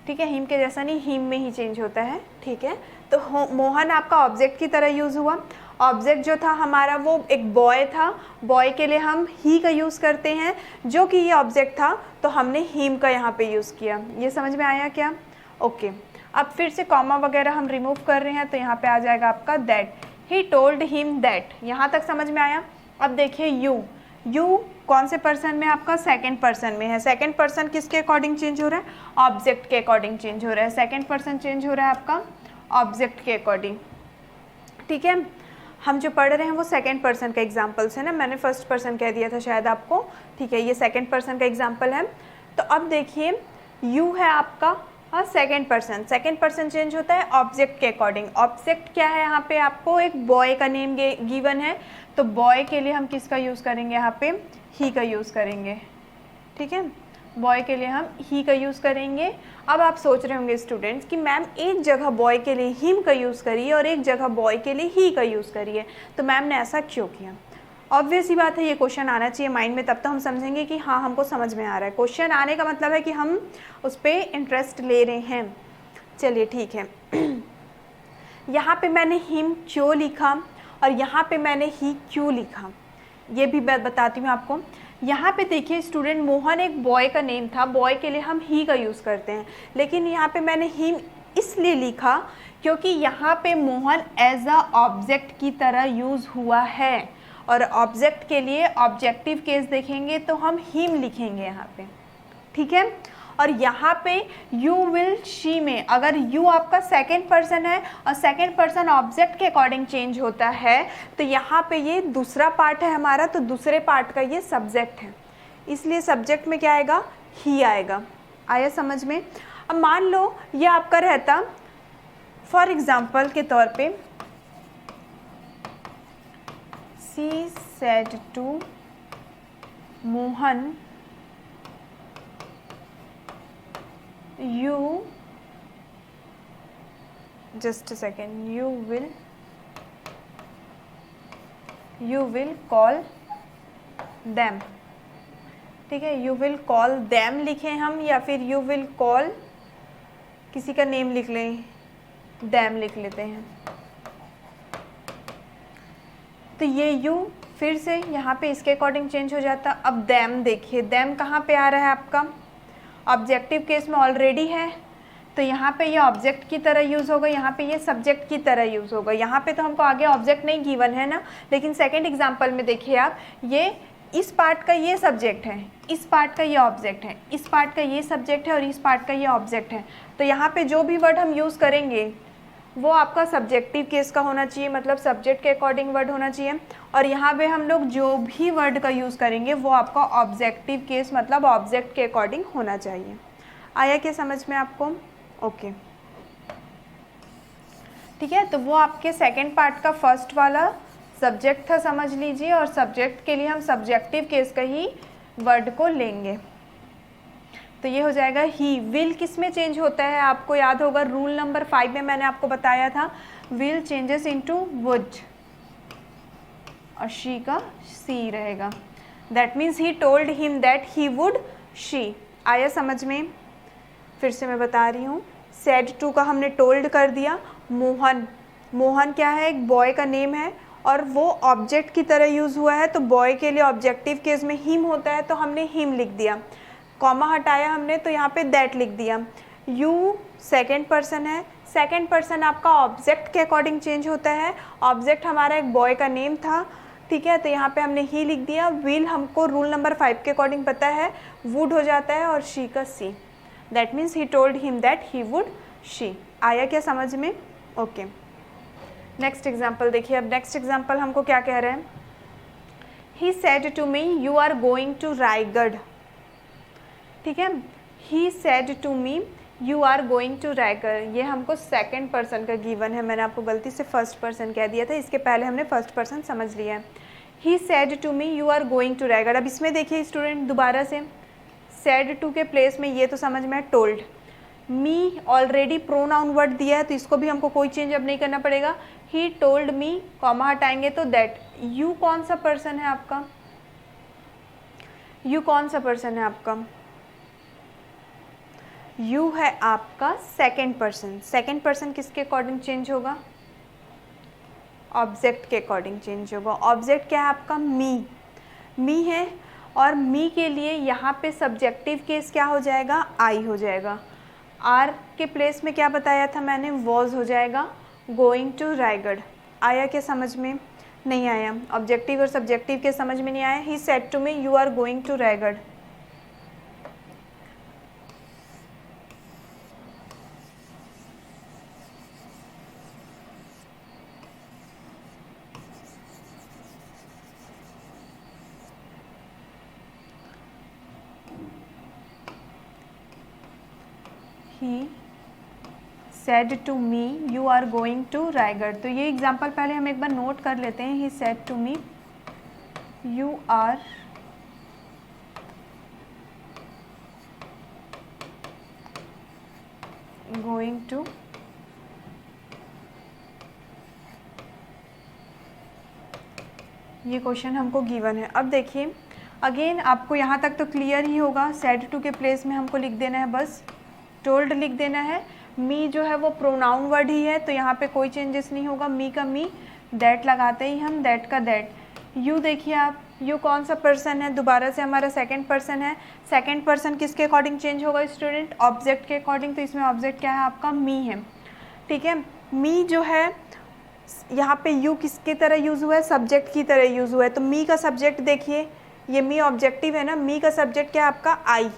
ठीक है, हिम के जैसा नहीं, हिम में ही चेंज होता है, ठीक है। तो मोहन आपका ऑब्जेक्ट की तरह यूज़ हुआ। ऑब्जेक्ट जो था हमारा वो एक बॉय था, बॉय के लिए हम ही का यूज़ करते हैं, जो कि ये ऑब्जेक्ट था तो हमने हिम का यहाँ पे यूज़ किया। ये समझ में आया क्या? ओके। अब फिर से कॉमा वगैरह हम रिमूव कर रहे हैं तो यहाँ पे आ जाएगा आपका that, he told him that. यहाँ तक समझ में आया? अब देखिए यू कौन से पर्सन में, आपका सेकंड पर्सन में है। सेकंड पर्सन किसके अकॉर्डिंग चेंज हो रहा है, ऑब्जेक्ट के अकॉर्डिंग चेंज हो रहा है। सेकंड पर्सन चेंज हो रहा है आपका ऑब्जेक्ट के अकॉर्डिंग, ठीक है। हम जो पढ़ रहे हैं वो सेकंड पर्सन का एग्जाम्पल्स है ना, मैंने फर्स्ट पर्सन कह दिया था शायद आपको, ठीक है, ये सेकंड पर्सन का एग्जाम्पल है। तो अब देखिए यू है आपका second person, second person change होता है ऑब्जेक्ट के अकॉर्डिंग। ऑब्जेक्ट क्या है, यहाँ पे आपको एक बॉय का नेम गिवन है, तो बॉय के लिए हम किसका यूज़ करेंगे, यहाँ पे ही का यूज़ करेंगे, ठीक है। बॉय के लिए हम ही का यूज़ करेंगे। अब आप सोच रहे होंगे स्टूडेंट्स कि मैम एक जगह बॉय के लिए हिम का यूज़ करिए और एक जगह बॉय के लिए ही का यूज़ करिए, तो मैम ने ऐसा क्यों किया? ऑब्वियस ही बात है, ये क्वेश्चन आना चाहिए माइंड में, तब तो हम समझेंगे कि हाँ हमको समझ में आ रहा है। क्वेश्चन आने का मतलब है कि हम उस पर इंटरेस्ट ले रहे हैं। चलिए ठीक है। यहाँ पे मैंने हिम क्यों लिखा और यहाँ पे मैंने ही क्यों लिखा, ये भी मैं बताती हूँ आपको। यहाँ पे देखिए स्टूडेंट, मोहन एक बॉय का नेम था, बॉय के लिए हम ही का यूज़ करते हैं, लेकिन यहाँ पे मैंने हिम इसलिए लिखा क्योंकि यहाँ पे मोहन एज अ ऑब्जेक्ट की तरह यूज़ हुआ है, और ऑब्जेक्ट के लिए ऑब्जेक्टिव केस देखेंगे तो हम हिम लिखेंगे यहाँ पे, ठीक है। और यहाँ पे यू विल शी में अगर यू आपका सेकंड पर्सन है और सेकंड पर्सन ऑब्जेक्ट के अकॉर्डिंग चेंज होता है, तो यहाँ पे ये दूसरा पार्ट है हमारा, तो दूसरे पार्ट का ये सब्जेक्ट है, इसलिए सब्जेक्ट में क्या आएगा, ही आएगा। आया समझ में? अब मान लो ये आपका रहता, फॉर एग्जाम्पल के तौर पे, she said to Mohan you, just a second, you will call them, ठीक है। you will call them लिखें हम, या फिर you will call किसी का नेम लिख लें, them लिख लेते हैं। तो ये you फिर से यहाँ पे इसके अकॉर्डिंग चेंज हो जाता। अब them देखिए, them कहाँ पे आ रहा है आपका, ऑब्जेक्टिव केस में ऑलरेडी है, तो यहाँ पे ये ऑब्जेक्ट की तरह यूज़ होगा, यहाँ पे ये सब्जेक्ट की तरह यूज़ होगा। यहाँ पे तो हमको आगे ऑब्जेक्ट नहीं गिवन है ना, लेकिन सेकंड एग्जांपल में देखिए आप, ये इस पार्ट का ये सब्जेक्ट है, इस पार्ट का ये ऑब्जेक्ट है, इस पार्ट का ये सब्जेक्ट है और इस पार्ट का ये ऑब्जेक्ट है। तो यहाँ पे जो भी वर्ड हम यूज़ करेंगे वो आपका सब्जेक्टिव केस का होना चाहिए, मतलब सब्जेक्ट के अकॉर्डिंग वर्ड होना चाहिए। और यहाँ पे हम लोग जो भी वर्ड का यूज़ करेंगे वो आपका ऑब्जेक्टिव केस मतलब ऑब्जेक्ट के अकॉर्डिंग होना चाहिए। आया क्या समझ में आपको? ओके, ठीक है। तो वो आपके सेकंड पार्ट का फर्स्ट वाला सब्जेक्ट था समझ लीजिए, और सब्जेक्ट के लिए हम सब्जेक्टिव केस का ही वर्ड को लेंगे। तो ये हो जाएगा ही। विल किस में चेंज होता है, आपको याद होगा रूल नंबर 5 में मैंने आपको बताया था, विल चेंजेस इनटू वुड, और शी का सी रहेगा। That means he told him that he would she. आया समझ में? फिर से मैं बता रही हूँ, सेड टू का हमने टोल्ड कर दिया। मोहन क्या है, एक बॉय का नेम है और वो ऑब्जेक्ट की तरह यूज़ हुआ है, तो बॉय के लिए ऑब्जेक्टिव केस में हिम होता है, तो हमने हिम लिख दिया। कॉमा हटाया हमने तो यहाँ पे दैट लिख दिया। यू सेकंड पर्सन है, सेकंड पर्सन आपका ऑब्जेक्ट के अकॉर्डिंग चेंज होता है। ऑब्जेक्ट हमारा एक बॉय का नेम था, ठीक है, तो यहाँ पे हमने ही लिख दिया। विल हमको रूल नंबर 5 के अकॉर्डिंग पता है, वुड हो जाता है और शी का see. That means he told him that he would she. आया क्या समझ में? ओके। नेक्स्ट एग्जाम्पल देखिए। अब नेक्स्ट एग्जाम्पल हमको क्या कह रहे हैं, he said to me you are going to Raigarh. ठीक है, he said to me you are going to Raigarh, ये हमको सेकंड पर्सन का गिवन है। मैंने आपको गलती से फर्स्ट पर्सन कह दिया था, इसके पहले हमने फर्स्ट पर्सन समझ लिया है। He said to me you are going to Raigarh. अब इसमें देखिए स्टूडेंट दोबारा से, सेड टू के प्लेस में ये तो समझ में है टोल्ड, मी ऑलरेडी प्रोनाउन वर्ड दिया है तो इसको भी हमको कोई चेंज अब नहीं करना पड़ेगा। ही टोल्ड मी, कॉमा हटाएंगे तो दैट। यू कौन सा पर्सन है आपका? यू कौन सा पर्सन है आपका? यू है आपका सेकंड पर्सन। सेकंड पर्सन किसके अकॉर्डिंग चेंज होगा? ऑब्जेक्ट के अकॉर्डिंग चेंज होगा। ऑब्जेक्ट क्या है आपका? मी। मी है और मी के लिए यहाँ पे सब्जेक्टिव केस क्या हो जाएगा? आई हो जाएगा। आर के प्लेस में क्या बताया था मैंने? वॉज हो जाएगा गोइंग टू रायगढ़। आया क्या समझ में? नहीं आया। ऑब्जेक्टिव और सब्जेक्टिव के समझ में नहीं आया। He said to me you are going to Raigarh. He said to me you are going to Raigarh. तो ये एग्जाम्पल पहले हम एक बार नोट कर लेते हैं। He said to me you are going to ये क्वेश्चन हमको गिवन है। अब देखिए अगेन आपको यहाँ तक तो क्लियर ही होगा। सेड टू के प्लेस में हमको लिख देना है बस टोल्ड लिख देना है। मी जो है वो प्रोनाउन वर्ड ही है तो यहाँ पे कोई चेंजेस नहीं होगा। मी का मी, दैट लगाते ही हम दैट का दैट। यू देखिए आप, यू कौन सा पर्सन है? दोबारा से हमारा सेकंड पर्सन है। सेकंड पर्सन किसके अकॉर्डिंग चेंज होगा स्टूडेंट? ऑब्जेक्ट के अकॉर्डिंग। तो इसमें ऑब्जेक्ट क्या है आपका? मी है। ठीक है, मी जो है यहाँ पे यू किसकी तरह यूज़ हुआ है? सब्जेक्ट की तरह यूज़ हुआ है। तो मी का सब्जेक्ट देखिए, ये मी ऑब्जेक्टिव है ना, मी का सब्जेक्ट क्या है आपका? आई।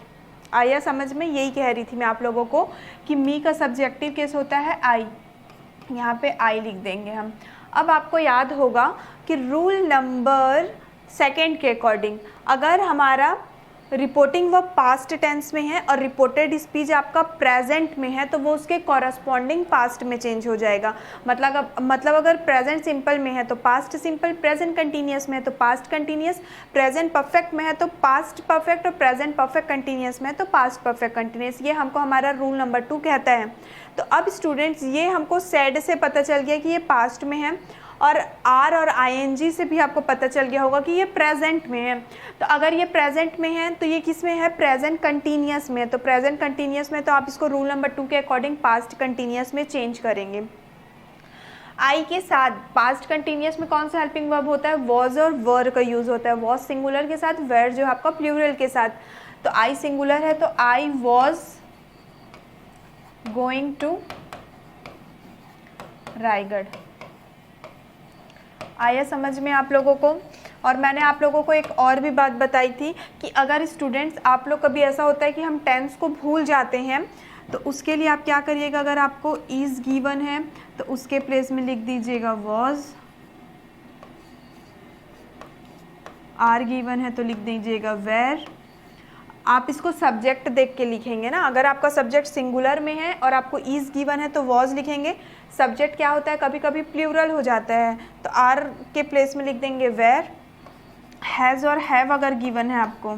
आया समझ में? यही कह रही थी मैं आप लोगों को कि मी का सब्जेक्टिव केस होता है आई। यहाँ पे आई लिख देंगे हम। अब आपको याद होगा कि रूल नंबर सेकंड के अकॉर्डिंग अगर हमारा रिपोर्टिंग वर्ब पास्ट टेंस में है और रिपोर्टेड स्पीच आपका प्रेजेंट में है तो वो उसके कॉरस्पॉन्डिंग पास्ट में चेंज हो जाएगा। मतलब अगर प्रेजेंट सिंपल में है तो पास्ट सिंपल, प्रेजेंट कंटिन्यूस में है तो पास्ट कंटिन्यूस, प्रेजेंट परफेक्ट में है तो पास्ट परफेक्ट और प्रेजेंट परफेक्ट कंटिन्यूस में है तो पास्ट परफेक्ट कंटिन्यूस। ये हमको हमारा रूल नंबर 2 कहता है। तो अब स्टूडेंट्स ये हमको सेड से पता चल गया कि ये पास्ट में है और आर और आईएनजी से भी आपको पता चल गया होगा कि ये प्रेजेंट में है। तो अगर ये प्रेजेंट में है तो ये किस में है? प्रेजेंट कंटिन्यूस में। तो प्रेजेंट कंटिन्यूस में तो आप इसको रूल नंबर 2 के अकॉर्डिंग पास्ट कंटिन्यूस में चेंज करेंगे। आई के साथ पास्ट कंटिन्यूस में कौन सा हेल्पिंग वर्ब होता है? वॉज और वर का यूज होता है। वॉज सिंगुलर के साथ, वेर जो है आपका प्लूरल के साथ। तो आई सिंगुलर है तो I was going to Raigarh. आया समझ में आप लोगों को? और मैंने आप लोगों को एक और भी बात बताई थी कि अगर स्टूडेंट्स आप लोग कभी ऐसा होता है कि हम टेंस को भूल जाते हैं तो उसके लिए आप क्या करिएगा? अगर आपको इज गिवन है तो उसके प्लेस में लिख दीजिएगा वॉज, आर गिवन है तो लिख दीजिएगा वेर। आप इसको सब्जेक्ट देख के लिखेंगे ना। अगर आपका सब्जेक्ट सिंगुलर में है और आपको इज गिवन है तो वॉज लिखेंगे। सब्जेक्ट क्या होता है? कभी कभी प्लूरल हो जाता है तो आर के प्लेस में लिख देंगे वेर। हैज़ और हैव अगर गिवन है आपको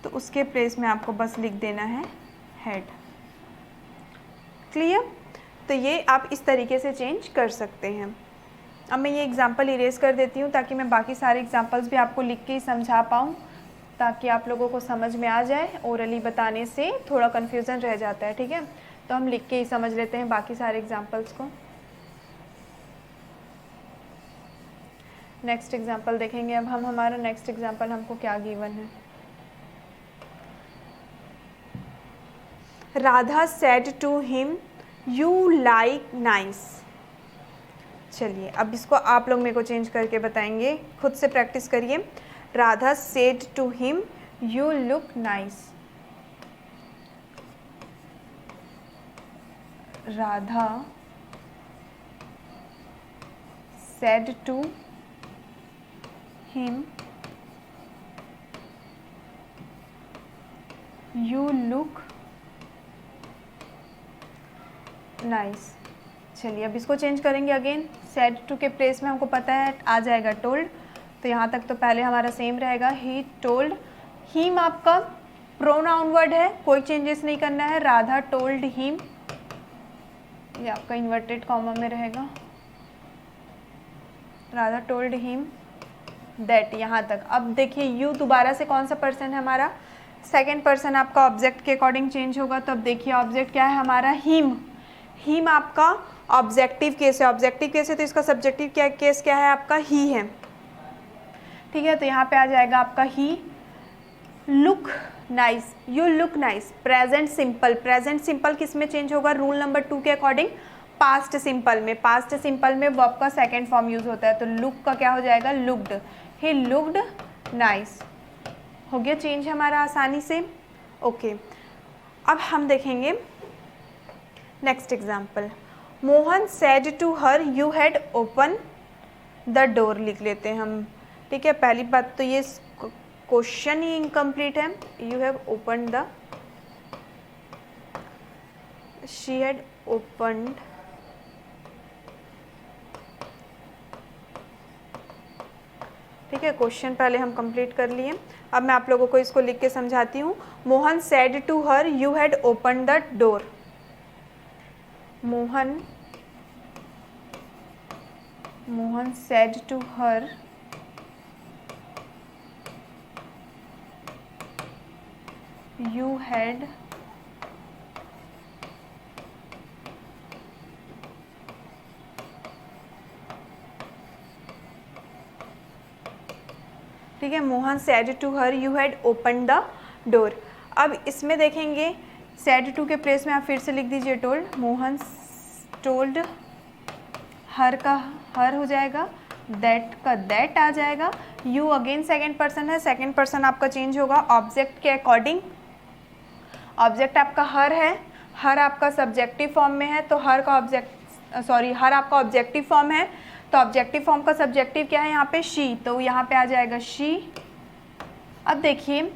तो उसके प्लेस में आपको बस लिख देना है हैड। क्लियर? तो ये आप इस तरीके से चेंज कर सकते हैं। अब मैं ये एग्जांपल इरेज कर देती हूँ ताकि मैं बाकी सारे एग्जांपल्स भी आपको लिख के ही समझा पाऊँ, ताकि आप लोगों को समझ में आ जाए। ओरली बताने से थोड़ा कन्फ्यूज़न रह जाता है। ठीक है, तो हम लिख के ही समझ लेते हैं बाकी सारे एग्जांपल्स को। नेक्स्ट एग्जांपल देखेंगे अब हम। हमारा नेक्स्ट एग्जांपल हमको क्या गिवन है? Radha said to him you like nice. चलिए अब इसको आप लोग मेरे को चेंज करके बताएंगे, खुद से प्रैक्टिस करिए। Radha said to him you look nice. Radha said to him, you look nice। चलिए अब इसको चेंज करेंगे अगेन, said to के प्लेस में हमको पता है आ जाएगा told, तो यहाँ तक तो पहले हमारा सेम रहेगा, he told him आपका प्रोनाउन वर्ड है, कोई चेंजेस नहीं करना है, राधा told him, ये आपका इन्वर्टेड कॉमा में रहेगा, राधा told him that, यहाँ तक। अब देखिए यू दोबारा से कौन सा पर्सन है हमारा, सेकेंड पर्सन आपका ऑब्जेक्ट के अकॉर्डिंग चेंज होगा, तो अब देखिए ऑब्जेक्ट क्या है हमारा, हिम। हिम आपका ऑब्जेक्टिव केस है, ऑब्जेक्टिव केस है तो इसका सब्जेक्टिव क्या केस क्या है आपका, ही है। ठीक है, तो यहाँ पे आ जाएगा आपका ही। Look nice, you look nice, present simple, present simple किस में चेंज होगा, रूल नंबर 2 के अकॉर्डिंग पास्ट सिंपल में, पास्ट सिंपल में वर्ब का सेकेंड फॉर्म यूज होता है, तो लुक का क्या हो जाएगा, लुक्ड, ही लुक्ड नाइस। हो गया चेंज हमारा आसानी से। ओके, अब हम देखेंगे next example, Mohan said to her you had open the door, लिख लेते हैं हम। ठीक है, पहली बात तो ये क्वेश्चन ही इनकम्प्लीट है, you have open the, she had opened, ठीक है, क्वेश्चन पहले हम कंप्लीट कर लिए। अब मैं आप लोगों को इसको लिख के समझाती हूँ। Mohan said to her you had open the door, Mohan said to her you had ठीक है, Mohan said to her you had open the door. अब इसमें देखेंगे सेड टू के प्लेस में आप फिर से लिख दीजिए टोल्ड, मोहन टोल्ड, हर का हर हो जाएगा, दैट का दैट आ जाएगा, यू अगेन सेकेंड पर्सन है, सेकेंड पर्सन आपका चेंज होगा ऑब्जेक्ट के अकॉर्डिंग, ऑब्जेक्ट आपका हर है, हर आपका सब्जेक्टिव फॉर्म में है, तो हर का हर आपका ऑब्जेक्टिव फॉर्म है, तो ऑब्जेक्टिव फॉर्म का सब्जेक्टिव क्या है यहाँ पे, शी, तो यहाँ पे आ जाएगा शी। अब देखिए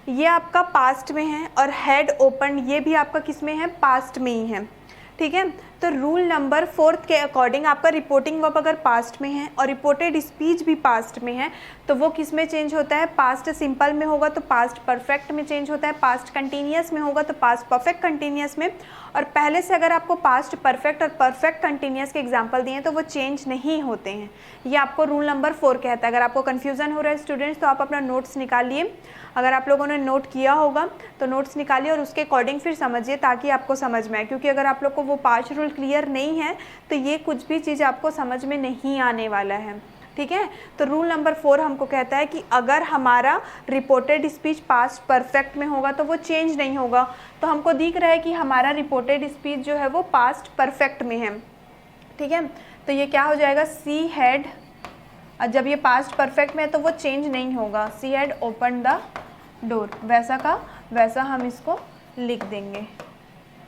ये आपका पास्ट में है और हैड ओपन ये भी आपका किस में है, पास्ट में ही है। ठीक है, तो रूल नंबर 4 के अकॉर्डिंग आपका रिपोर्टिंग वर्ब अगर पास्ट में है और रिपोर्टेड स्पीच भी पास्ट में है तो वो किस में चेंज होता है, पास्ट सिंपल में होगा तो पास्ट परफेक्ट में चेंज होता है, पास्ट कंटिन्यूअस में होगा तो पास्ट परफेक्ट कंटिन्यूअस में। और पहले से अगर आपको पास्ट परफेक्ट और परफेक्ट कंटिन्यूअस के एग्जाम्पल दिए हैं तो वो चेंज नहीं होते हैं, ये आपको रूल नंबर 4 कहता है। अगर आपको कन्फ्यूज़न हो रहा है स्टूडेंट्स तो आप अपना नोट्स निकालिए, अगर आप लोगों ने नोट किया होगा तो नोट्स निकालिए और उसके अकॉर्डिंग फिर समझिए ताकि आपको समझ में आए, क्योंकि अगर आप लोग को वो 5 रूल क्लियर नहीं है तो ये कुछ भी चीज़ आपको समझ में नहीं आने वाला है। ठीक है, तो रूल नंबर 4 हमको कहता है कि अगर हमारा रिपोर्टेड स्पीच पास्ट परफेक्ट में होगा तो वो चेंज नहीं होगा, तो हमको दिख रहा है कि हमारा रिपोर्टेड स्पीच जो है वो पास्ट परफेक्ट में है। ठीक है, तो ये क्या हो जाएगा, सी हैड, जब ये पास्ट परफेक्ट में है तो वो चेंज नहीं होगा, she had open the door, वैसा का वैसा हम इसको लिख देंगे।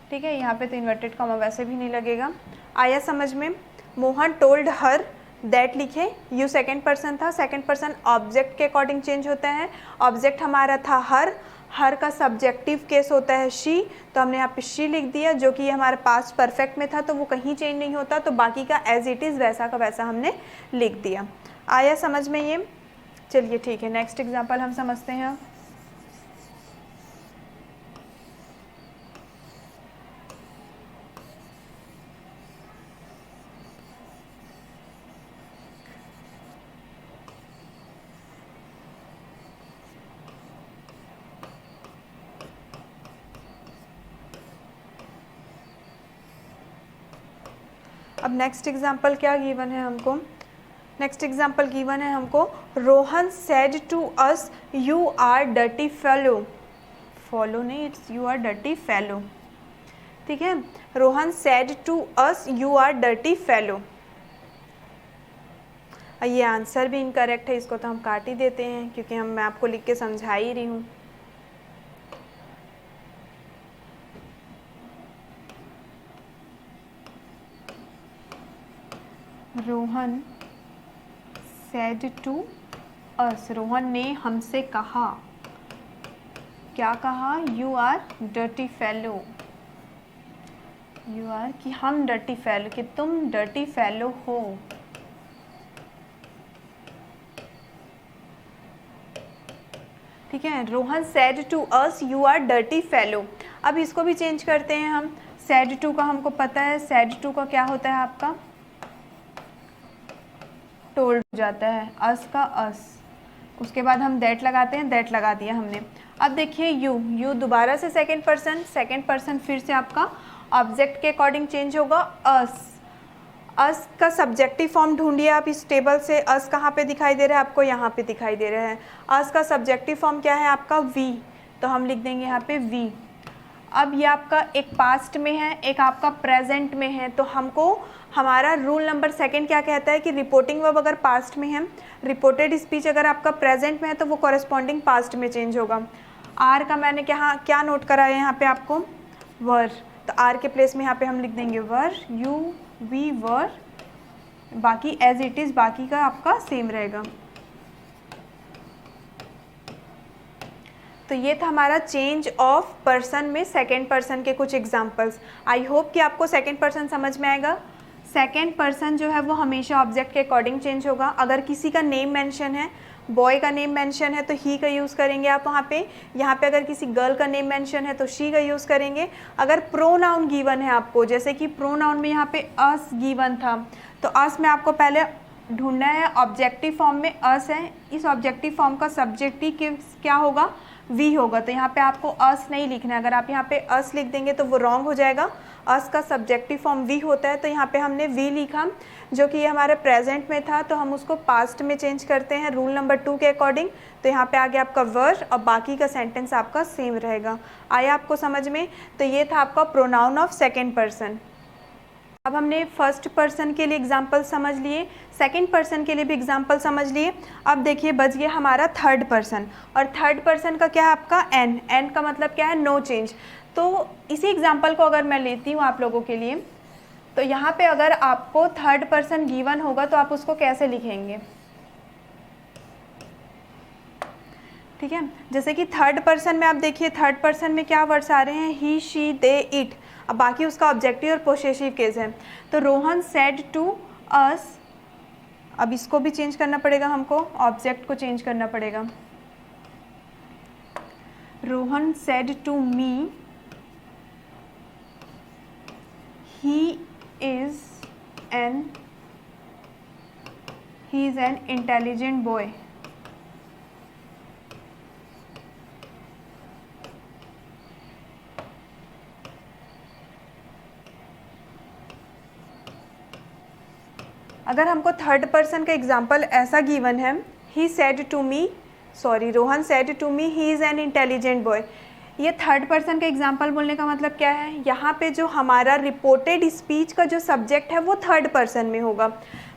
ठीक है, यहाँ पे तो इन्वर्टेड कॉमा वैसे भी नहीं लगेगा। आया समझ में। मोहन टोल्ड हर दैट लिखे, यू सेकेंड पर्सन था, सेकेंड पर्सन ऑब्जेक्ट के अकॉर्डिंग चेंज होता है, ऑब्जेक्ट हमारा था हर का सब्जेक्टिव केस होता है शी, तो हमने यहाँ पे शी लिख दिया जो कि हमारे पास्ट परफेक्ट में था तो वो कहीं चेंज नहीं होता, तो बाकी का एज इट इज़ वैसा का वैसा हमने लिख दिया। आया समझ में ये। चलिए ठीक है, नेक्स्ट एग्जाम्पल हम समझते हैं। अब नेक्स्ट एग्जाम्पल क्या गिवन है हमको, नेक्स्ट एग्जाम्पल गिवन है हमको, Rohan said to us you are dirty fellow, follow नहीं it's you are dirty fellow. ठीक है, Rohan said to us you are dirty fellow. ये आंसर भी इनकरेक्ट है, इसको तो हम काट ही देते हैं क्योंकि मैं आपको लिख के समझा ही रही हूँ। Rohan said to us, Rohan ने हमसे कहा, क्या कहा? You are dirty fellow, you are कि हम डर्टी फेलो, कि तुम डर्टी फेलो हो। ठीक है, Rohan said to us you are dirty fellow. अब इसको भी चेंज करते हैं हम। सेड टू का हमको पता है, सेड टू का क्या होता है आपका? टोल्ड हो जाता है, अस का अस, उसके बाद हम दैट लगाते हैं, दैट लगा दिया हमने। अब देखिए यू, यू दोबारा से सेकेंड पर्सन फिर से आपका ऑब्जेक्ट के अकॉर्डिंग चेंज होगा, अस। अस का सब्जेक्टिव फॉर्म ढूंढिए आप इस टेबल से। अस कहाँ पे दिखाई दे रहा है आपको? यहाँ पे दिखाई दे रहा है। अस का सब्जेक्टिव फॉर्म क्या है आपका? वी, तो हम लिख देंगे यहाँ पे वी। अब ये आपका एक पास्ट में है, एक आपका प्रेजेंट में है, तो हमको हमारा रूल नंबर सेकंड क्या कहता है कि रिपोर्टिंग वर्ब अगर पास्ट में है, रिपोर्टेड स्पीच अगर आपका प्रेजेंट में है, तो वो कॉरेस्पॉन्डिंग पास्ट में चेंज होगा। आर का मैंने क्या नोट करा है यहाँ पे आपको? वर, तो आर के प्लेस में यहाँ पे हम लिख देंगे वर, यू वी वर, बाकी एज इट इज़, बाकी का आपका सेम रहेगा। तो ये था हमारा चेंज ऑफ पर्सन में सेकेंड पर्सन के कुछ एग्जांपल्स। आई होप कि आपको सेकेंड पर्सन समझ में आएगा। सेकेंड पर्सन जो है वो हमेशा ऑब्जेक्ट के अकॉर्डिंग चेंज होगा। अगर किसी का नेम मेंशन है, बॉय का नेम मेंशन है, तो ही का यूज़ करेंगे आप वहाँ पे। यहाँ पे अगर किसी गर्ल का नेम मेंशन है तो शी का यूज़ करेंगे। अगर प्रोनाउन गिवन है आपको, जैसे कि प्रोनाउन में यहाँ पे अस गिवन था, तो अस में आपको पहले ढूंढना है, ऑब्जेक्टिव फॉर्म में अस है, इस ऑब्जेक्टिव फॉर्म का सब्जेक्टिव क्या होगा? वी होगा। तो यहाँ पे आपको अस नहीं लिखना है, अगर आप यहाँ पे अस लिख देंगे तो वो रॉन्ग हो जाएगा। अस का सब्जेक्टिव फॉर्म वी होता है, तो यहाँ पे हमने वी लिखा, जो कि ये हमारे प्रेजेंट में था, तो हम उसको पास्ट में चेंज करते हैं रूल नंबर 2 के अकॉर्डिंग। तो यहाँ पे आ गया आपका वर और बाकी का सेंटेंस आपका सेम रहेगा। आया आपको समझ में? तो ये था आपका प्रोनाउन ऑफ सेकेंड पर्सन। अब हमने फर्स्ट पर्सन के लिए एग्जाम्पल समझ लिए, सेकंड पर्सन के लिए भी एग्जाम्पल समझ लिए। अब देखिए बच गया हमारा थर्ड पर्सन, और थर्ड पर्सन का क्या है आपका? एन। एन का मतलब क्या है? No change. तो इसी एग्जाम्पल को अगर मैं लेती हूँ आप लोगों के लिए, तो यहाँ पे अगर आपको थर्ड पर्सन गिवन होगा तो आप उसको कैसे लिखेंगे? ठीक है, जैसे कि थर्ड पर्सन में आप देखिए, थर्ड पर्सन में क्या वर्ड्स आ रहे हैं? ही, शी, दे, इट। अब बाकी उसका ऑब्जेक्टिव और पोसेसिव केस है। तो रोहन सेड टू अस, अब इसको भी चेंज करना पड़ेगा हमको, ऑब्जेक्ट को चेंज करना पड़ेगा। Rohan said to me he is an intelligent boy. अगर हमको थर्ड पर्सन का एग्जाम्पल ऐसा गिवन है, he said to me, sorry Rohan said to me he is an intelligent boy, ये थर्ड पर्सन का एग्जाम्पल बोलने का मतलब क्या है? यहाँ पे जो हमारा रिपोर्टेड स्पीच का जो सब्जेक्ट है वो थर्ड पर्सन में होगा।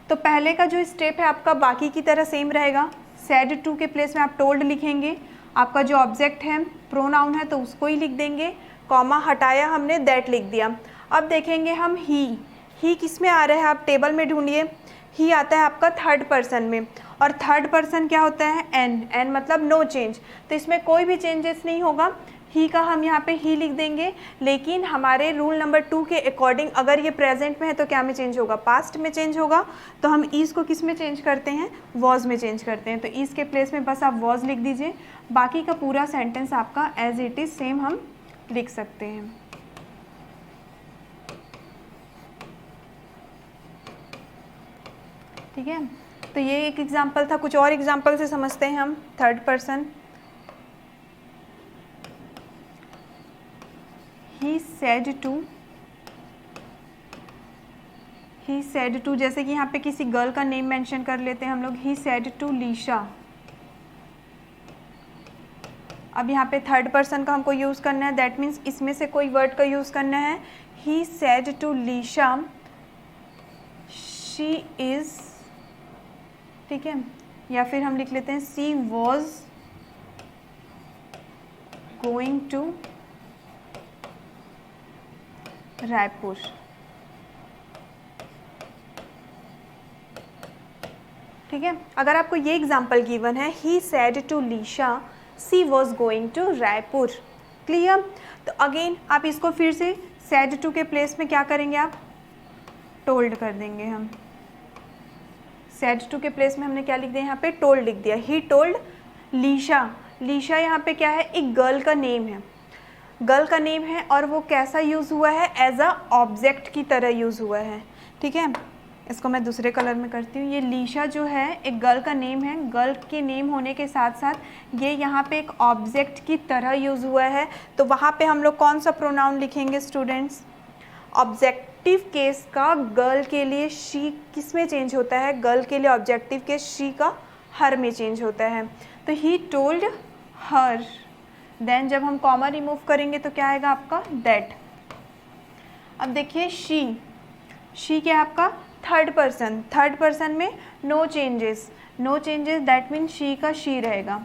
तो पहले का जो स्टेप है आपका बाकी की तरह सेम रहेगा। सेड टू के प्लेस में आप टोल्ड लिखेंगे, आपका जो ऑब्जेक्ट है प्रोनाउन है तो उसको ही लिख देंगे, कॉमा हटाया हमने, दैट लिख दिया। अब देखेंगे हम ही किस में आ रहा है? आप टेबल में ढूंढिए। ही आता है आपका थर्ड पर्सन में, और थर्ड पर्सन क्या होता है? एन मतलब नो चेंज। तो इसमें कोई भी चेंजेस नहीं होगा। ही का हम यहाँ पे ही लिख देंगे, लेकिन हमारे रूल नंबर 2 के अकॉर्डिंग अगर ये प्रेजेंट में है तो क्या में चेंज होगा? पास्ट में चेंज होगा। तो हम ईज को किस में चेंज करते हैं? वॉज में चेंज करते हैं। तो ईज के प्लेस में बस आप वॉज लिख दीजिए, बाकी का पूरा सेंटेंस आपका एज इट इज़ सेम हम लिख सकते हैं। ठीक है, तो ये एक एग्जाम्पल था। कुछ और एग्जाम्पल से समझते हैं हम third person. He said to, जैसे कि यहाँ पे किसी गर्ल का नेम मेंशन कर लेते हैं हम लोग, ही सेड टू लीशा। अब यहाँ पे थर्ड पर्सन का हमको यूज़ करना है, दैट मीन्स इसमें से कोई वर्ड का यूज़ करना है। He said to Lisha she is, ठीक है, या फिर हम लिख लेते हैं she was going to Raipur. ठीक है। अगर आपको ये एग्जाम्पल गिवन है, he said to Lisha she was going to Raipur. Clear. तो अगेन आप इसको फिर से सेड टू के प्लेस में क्या करेंगे, आप टोल्ड कर देंगे। हम सेड टू के प्लेस में हमने क्या लिख दिया, यहाँ पे टोल्ड लिख दिया। He told Lisha. लीशा यहाँ पे क्या है, एक गर्ल का नेम है, गर्ल का नेम है, और वो कैसा यूज़ हुआ है, एज अ ऑब्जेक्ट की तरह यूज़ हुआ है। ठीक है, इसको मैं दूसरे कलर में करती हूँ। ये लीशा जो है एक गर्ल का नेम है, गर्ल के नेम होने के साथ साथ ये यहाँ पे एक ऑब्जेक्ट की तरह यूज़ हुआ है। तो वहाँ पे हम लोग कौन सा प्रोनाउन लिखेंगे स्टूडेंट्स, ऑब्जेक्टिव केस का गर्ल के लिए शी किस में चेंज होता है, गर्ल के लिए ऑब्जेक्टिव केस शी का हर में चेंज होता है। तो ही टोल्ड हर, देन जब हम कॉमा रिमूव करेंगे तो क्या आएगा आपका, दैट। अब देखिए शी क्या है आपका, थर्ड पर्सन, थर्ड पर्सन में no changes, no changes, that mean she का शी रहेगा।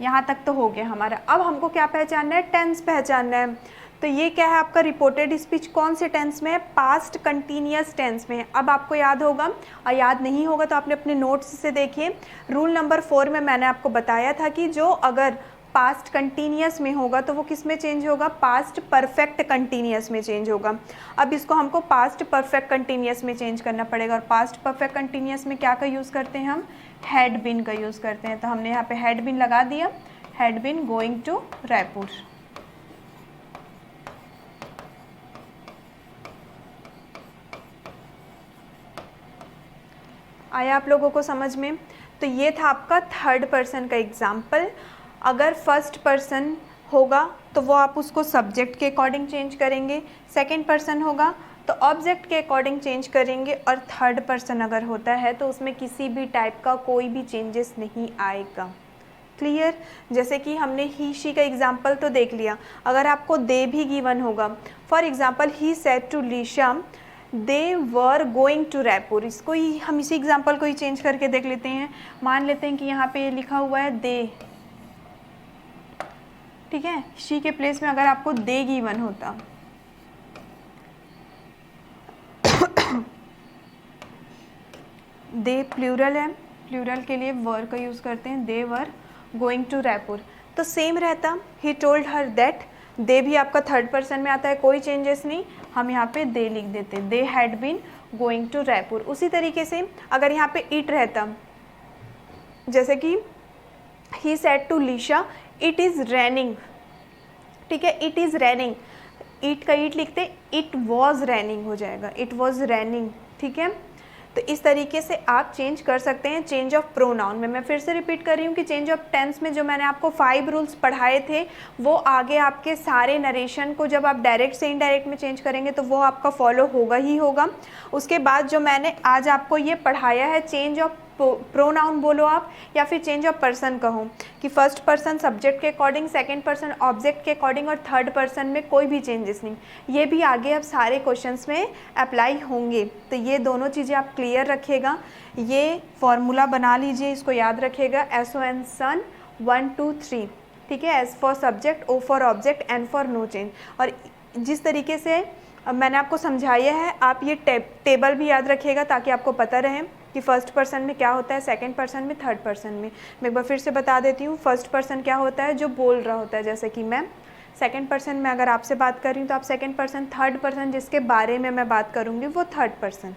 यहाँ तक तो हो गया हमारा। अब हमको क्या पहचानना है, टेंस पहचानना है। तो ये क्या है आपका, रिपोर्टेड स्पीच कौन से टेंस में है, पास्ट कंटिन्यूअस टेंस में है। अब आपको याद होगा, और याद नहीं होगा तो आपने अपने नोट्स से देखिए, रूल नंबर 4 में मैंने आपको बताया था कि जो अगर पास्ट कंटिन्यूअस में होगा तो वो किस में चेंज होगा, पास्ट परफेक्ट कंटिन्यूअस में चेंज होगा। अब इसको हमको पास्ट परफेक्ट कंटिन्यूअस में चेंज करना पड़ेगा, और पास्ट परफेक्ट कंटिन्यूअस में क्या का यूज़ करते हैं हम, हैड बीन का यूज़ करते हैं। तो हमने यहाँ पे हैड बीन लगा दिया, had been going to Raipur. आया आप लोगों को समझ में। तो ये था आपका थर्ड पर्सन का एग्जाम्पल। अगर फर्स्ट पर्सन होगा तो वो आप उसको सब्जेक्ट के अकॉर्डिंग चेंज करेंगे, सेकंड पर्सन होगा तो ऑब्जेक्ट के अकॉर्डिंग चेंज करेंगे, और थर्ड पर्सन अगर होता है तो उसमें किसी भी टाइप का कोई भी चेंजेस नहीं आएगा। क्लियर। जैसे कि हमने ही शी का एग्जाम्पल तो देख लिया। अगर आपको दे भी गिवन होगा, for example he said to Lisha they were going to Raipur, इसको ही हम इसी एग्जाम्पल को ही चेंज करके देख लेते हैं। मान लेते हैं कि यहाँ पे लिखा हुआ है दे, ठीक है, शी के प्लेस में अगर आपको दे गिवन होता, दे प्लूरल है, प्लूरल के लिए वर का यूज़ करते हैं, दे वर गोइंग टू रायपुर, तो सेम रहता। ही टोल्ड हर दैट, दे भी आपका थर्ड पर्सन में आता है, कोई चेंजेस नहीं, हम यहाँ पे दे लिख देते, they had been going to Raipur. उसी तरीके से अगर यहाँ पे इट रहता, जैसे कि he said to Lisha it is raining, ठीक है, इट इज़ रैनिंग, इट का इट लिखते, इट वॉज रैनिंग हो जाएगा, इट वॉज रैनिंग। ठीक है, तो इस तरीके से आप चेंज कर सकते हैं चेंज ऑफ प्रोनाउन में। मैं फिर से रिपीट कर रही हूँ कि चेंज ऑफ टेंस में जो मैंने आपको 5 रूल्स पढ़ाए थे वो आगे आपके सारे नरेशन को जब आप डायरेक्ट से इनडायरेक्ट में चेंज करेंगे तो वो आपका फॉलो होगा ही होगा। उसके बाद जो मैंने आज आपको ये पढ़ाया है चेंज ऑफ प्रोनाउन बोलो आप या फिर चेंज ऑफ पर्सन कहो, कि फर्स्ट पर्सन सब्जेक्ट के अकॉर्डिंग, सेकंड पर्सन ऑब्जेक्ट के अकॉर्डिंग और थर्ड पर्सन में कोई भी चेंजेस नहीं, ये भी आगे अब सारे क्वेश्चंस में अप्लाई होंगे। तो ये दोनों चीज़ें आप क्लियर रखिएगा, ये फॉर्मूला बना लीजिए, इसको याद रखिएगा, SON सन 1 2 3, ठीक है, S for subject, O for object, N for no change. और जिस तरीके से मैंने आपको समझाया है आप ये टेबल भी याद रखिएगा ताकि आपको पता रहे कि फर्स्ट पर्सन में क्या होता है, सेकंड पर्सन में, थर्ड पर्सन में। मैं एक बार फिर से बता देती हूँ, फर्स्ट पर्सन क्या होता है, जो बोल रहा होता है, जैसे कि मैं। सेकंड पर्सन में अगर आपसे बात कर रही हूँ तो आप सेकंड पर्सन, थर्ड पर्सन जिसके बारे में मैं बात करूँगी वो थर्ड पर्सन।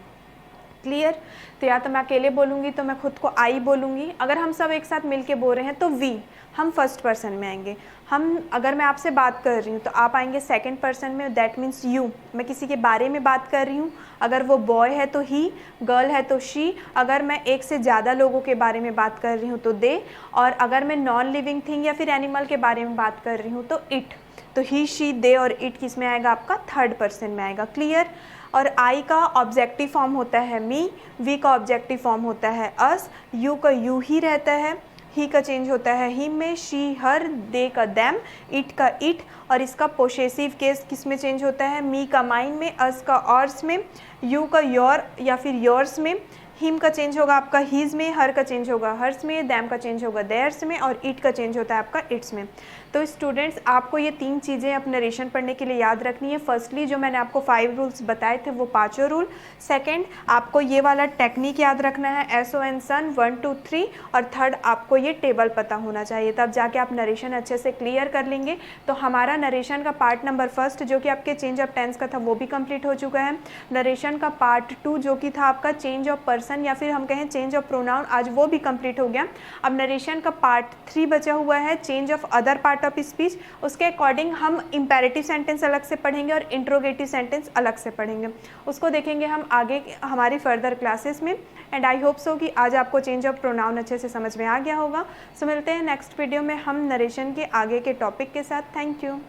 क्लियर। तो या तो मैं अकेले बोलूँगी तो मैं खुद को आई बोलूँगी, अगर हम सब एक साथ मिल के बोल रहे हैं तो वी, हम फर्स्ट पर्सन में आएंगे। हम अगर मैं आपसे बात कर रही हूँ तो आप आएंगे सेकंड पर्सन में, दैट मीन्स यू। मैं किसी के बारे में बात कर रही हूँ, अगर वो बॉय है तो ही, गर्ल है तो शी, अगर मैं एक से ज़्यादा लोगों के बारे में बात कर रही हूँ तो दे, और अगर मैं नॉन लिविंग थिंग या फिर एनिमल के बारे में बात कर रही हूँ तो इट। तो ही, शी, दे और इट किस में आएगा, आपका थर्ड पर्सन में आएगा। क्लियर। और आई का ऑब्जेक्टिव फॉर्म होता है मी, वी का ऑब्जेक्टिव फॉर्म होता है अस, यू का यू ही रहता है, ही का चेंज होता है हिम में, शी हर, दे का दैम, इट का इट, और इसका पोसेसिव केस किस में चेंज होता है, मी का माइन में, अस का ऑर्स में, यू का योर या फिर योर्स में, हिम का चेंज होगा आपका हीज में, हर का चेंज होगा हर्स में, दैम का चेंज होगा देयर्स में, और इट का चेंज होता है आपका इट्स में। तो स्टूडेंट्स आपको ये 3 चीज़ें अब नरेशन पढ़ने के लिए याद रखनी है। फर्स्टली जो मैंने आपको 5 रूल्स बताए थे वो 5 रूल। सेकंड आपको ये वाला टेक्निक याद रखना है SON सन 1 2 3। और थर्ड आपको ये टेबल पता होना चाहिए, तब जाके आप नरेशन अच्छे से क्लियर कर लेंगे। तो हमारा नरेशन का पार्ट नंबर फर्स्ट जो कि आपके चेंज ऑफ टेंस का था वो भी कंप्लीट हो चुका है। नरेशन का पार्ट 2 जो कि था आपका चेंज ऑफ पर्सन या फिर हम कहें चेंज ऑफ प्रोनाउन, आज वो भी कंप्लीट हो गया। अब नरेशन का पार्ट 3 बचा हुआ है change of other part of speech. उसके अकॉर्डिंग हम इंपेरेटिव सेंटेंस अलग से पढ़ेंगे और इंट्रोगेटिव सेंटेंस अलग से पढ़ेंगे। उसको देखेंगे हम आगे हमारी फर्दर क्लासेस में। एंड आई होप सो कि आज आपको चेंज ऑफ प्रोनाउन अच्छे से समझ में आ गया होगा। सो मिलते हैं नेक्स्ट वीडियो में हम नरेशन के आगे के टॉपिक के साथ। Thank you.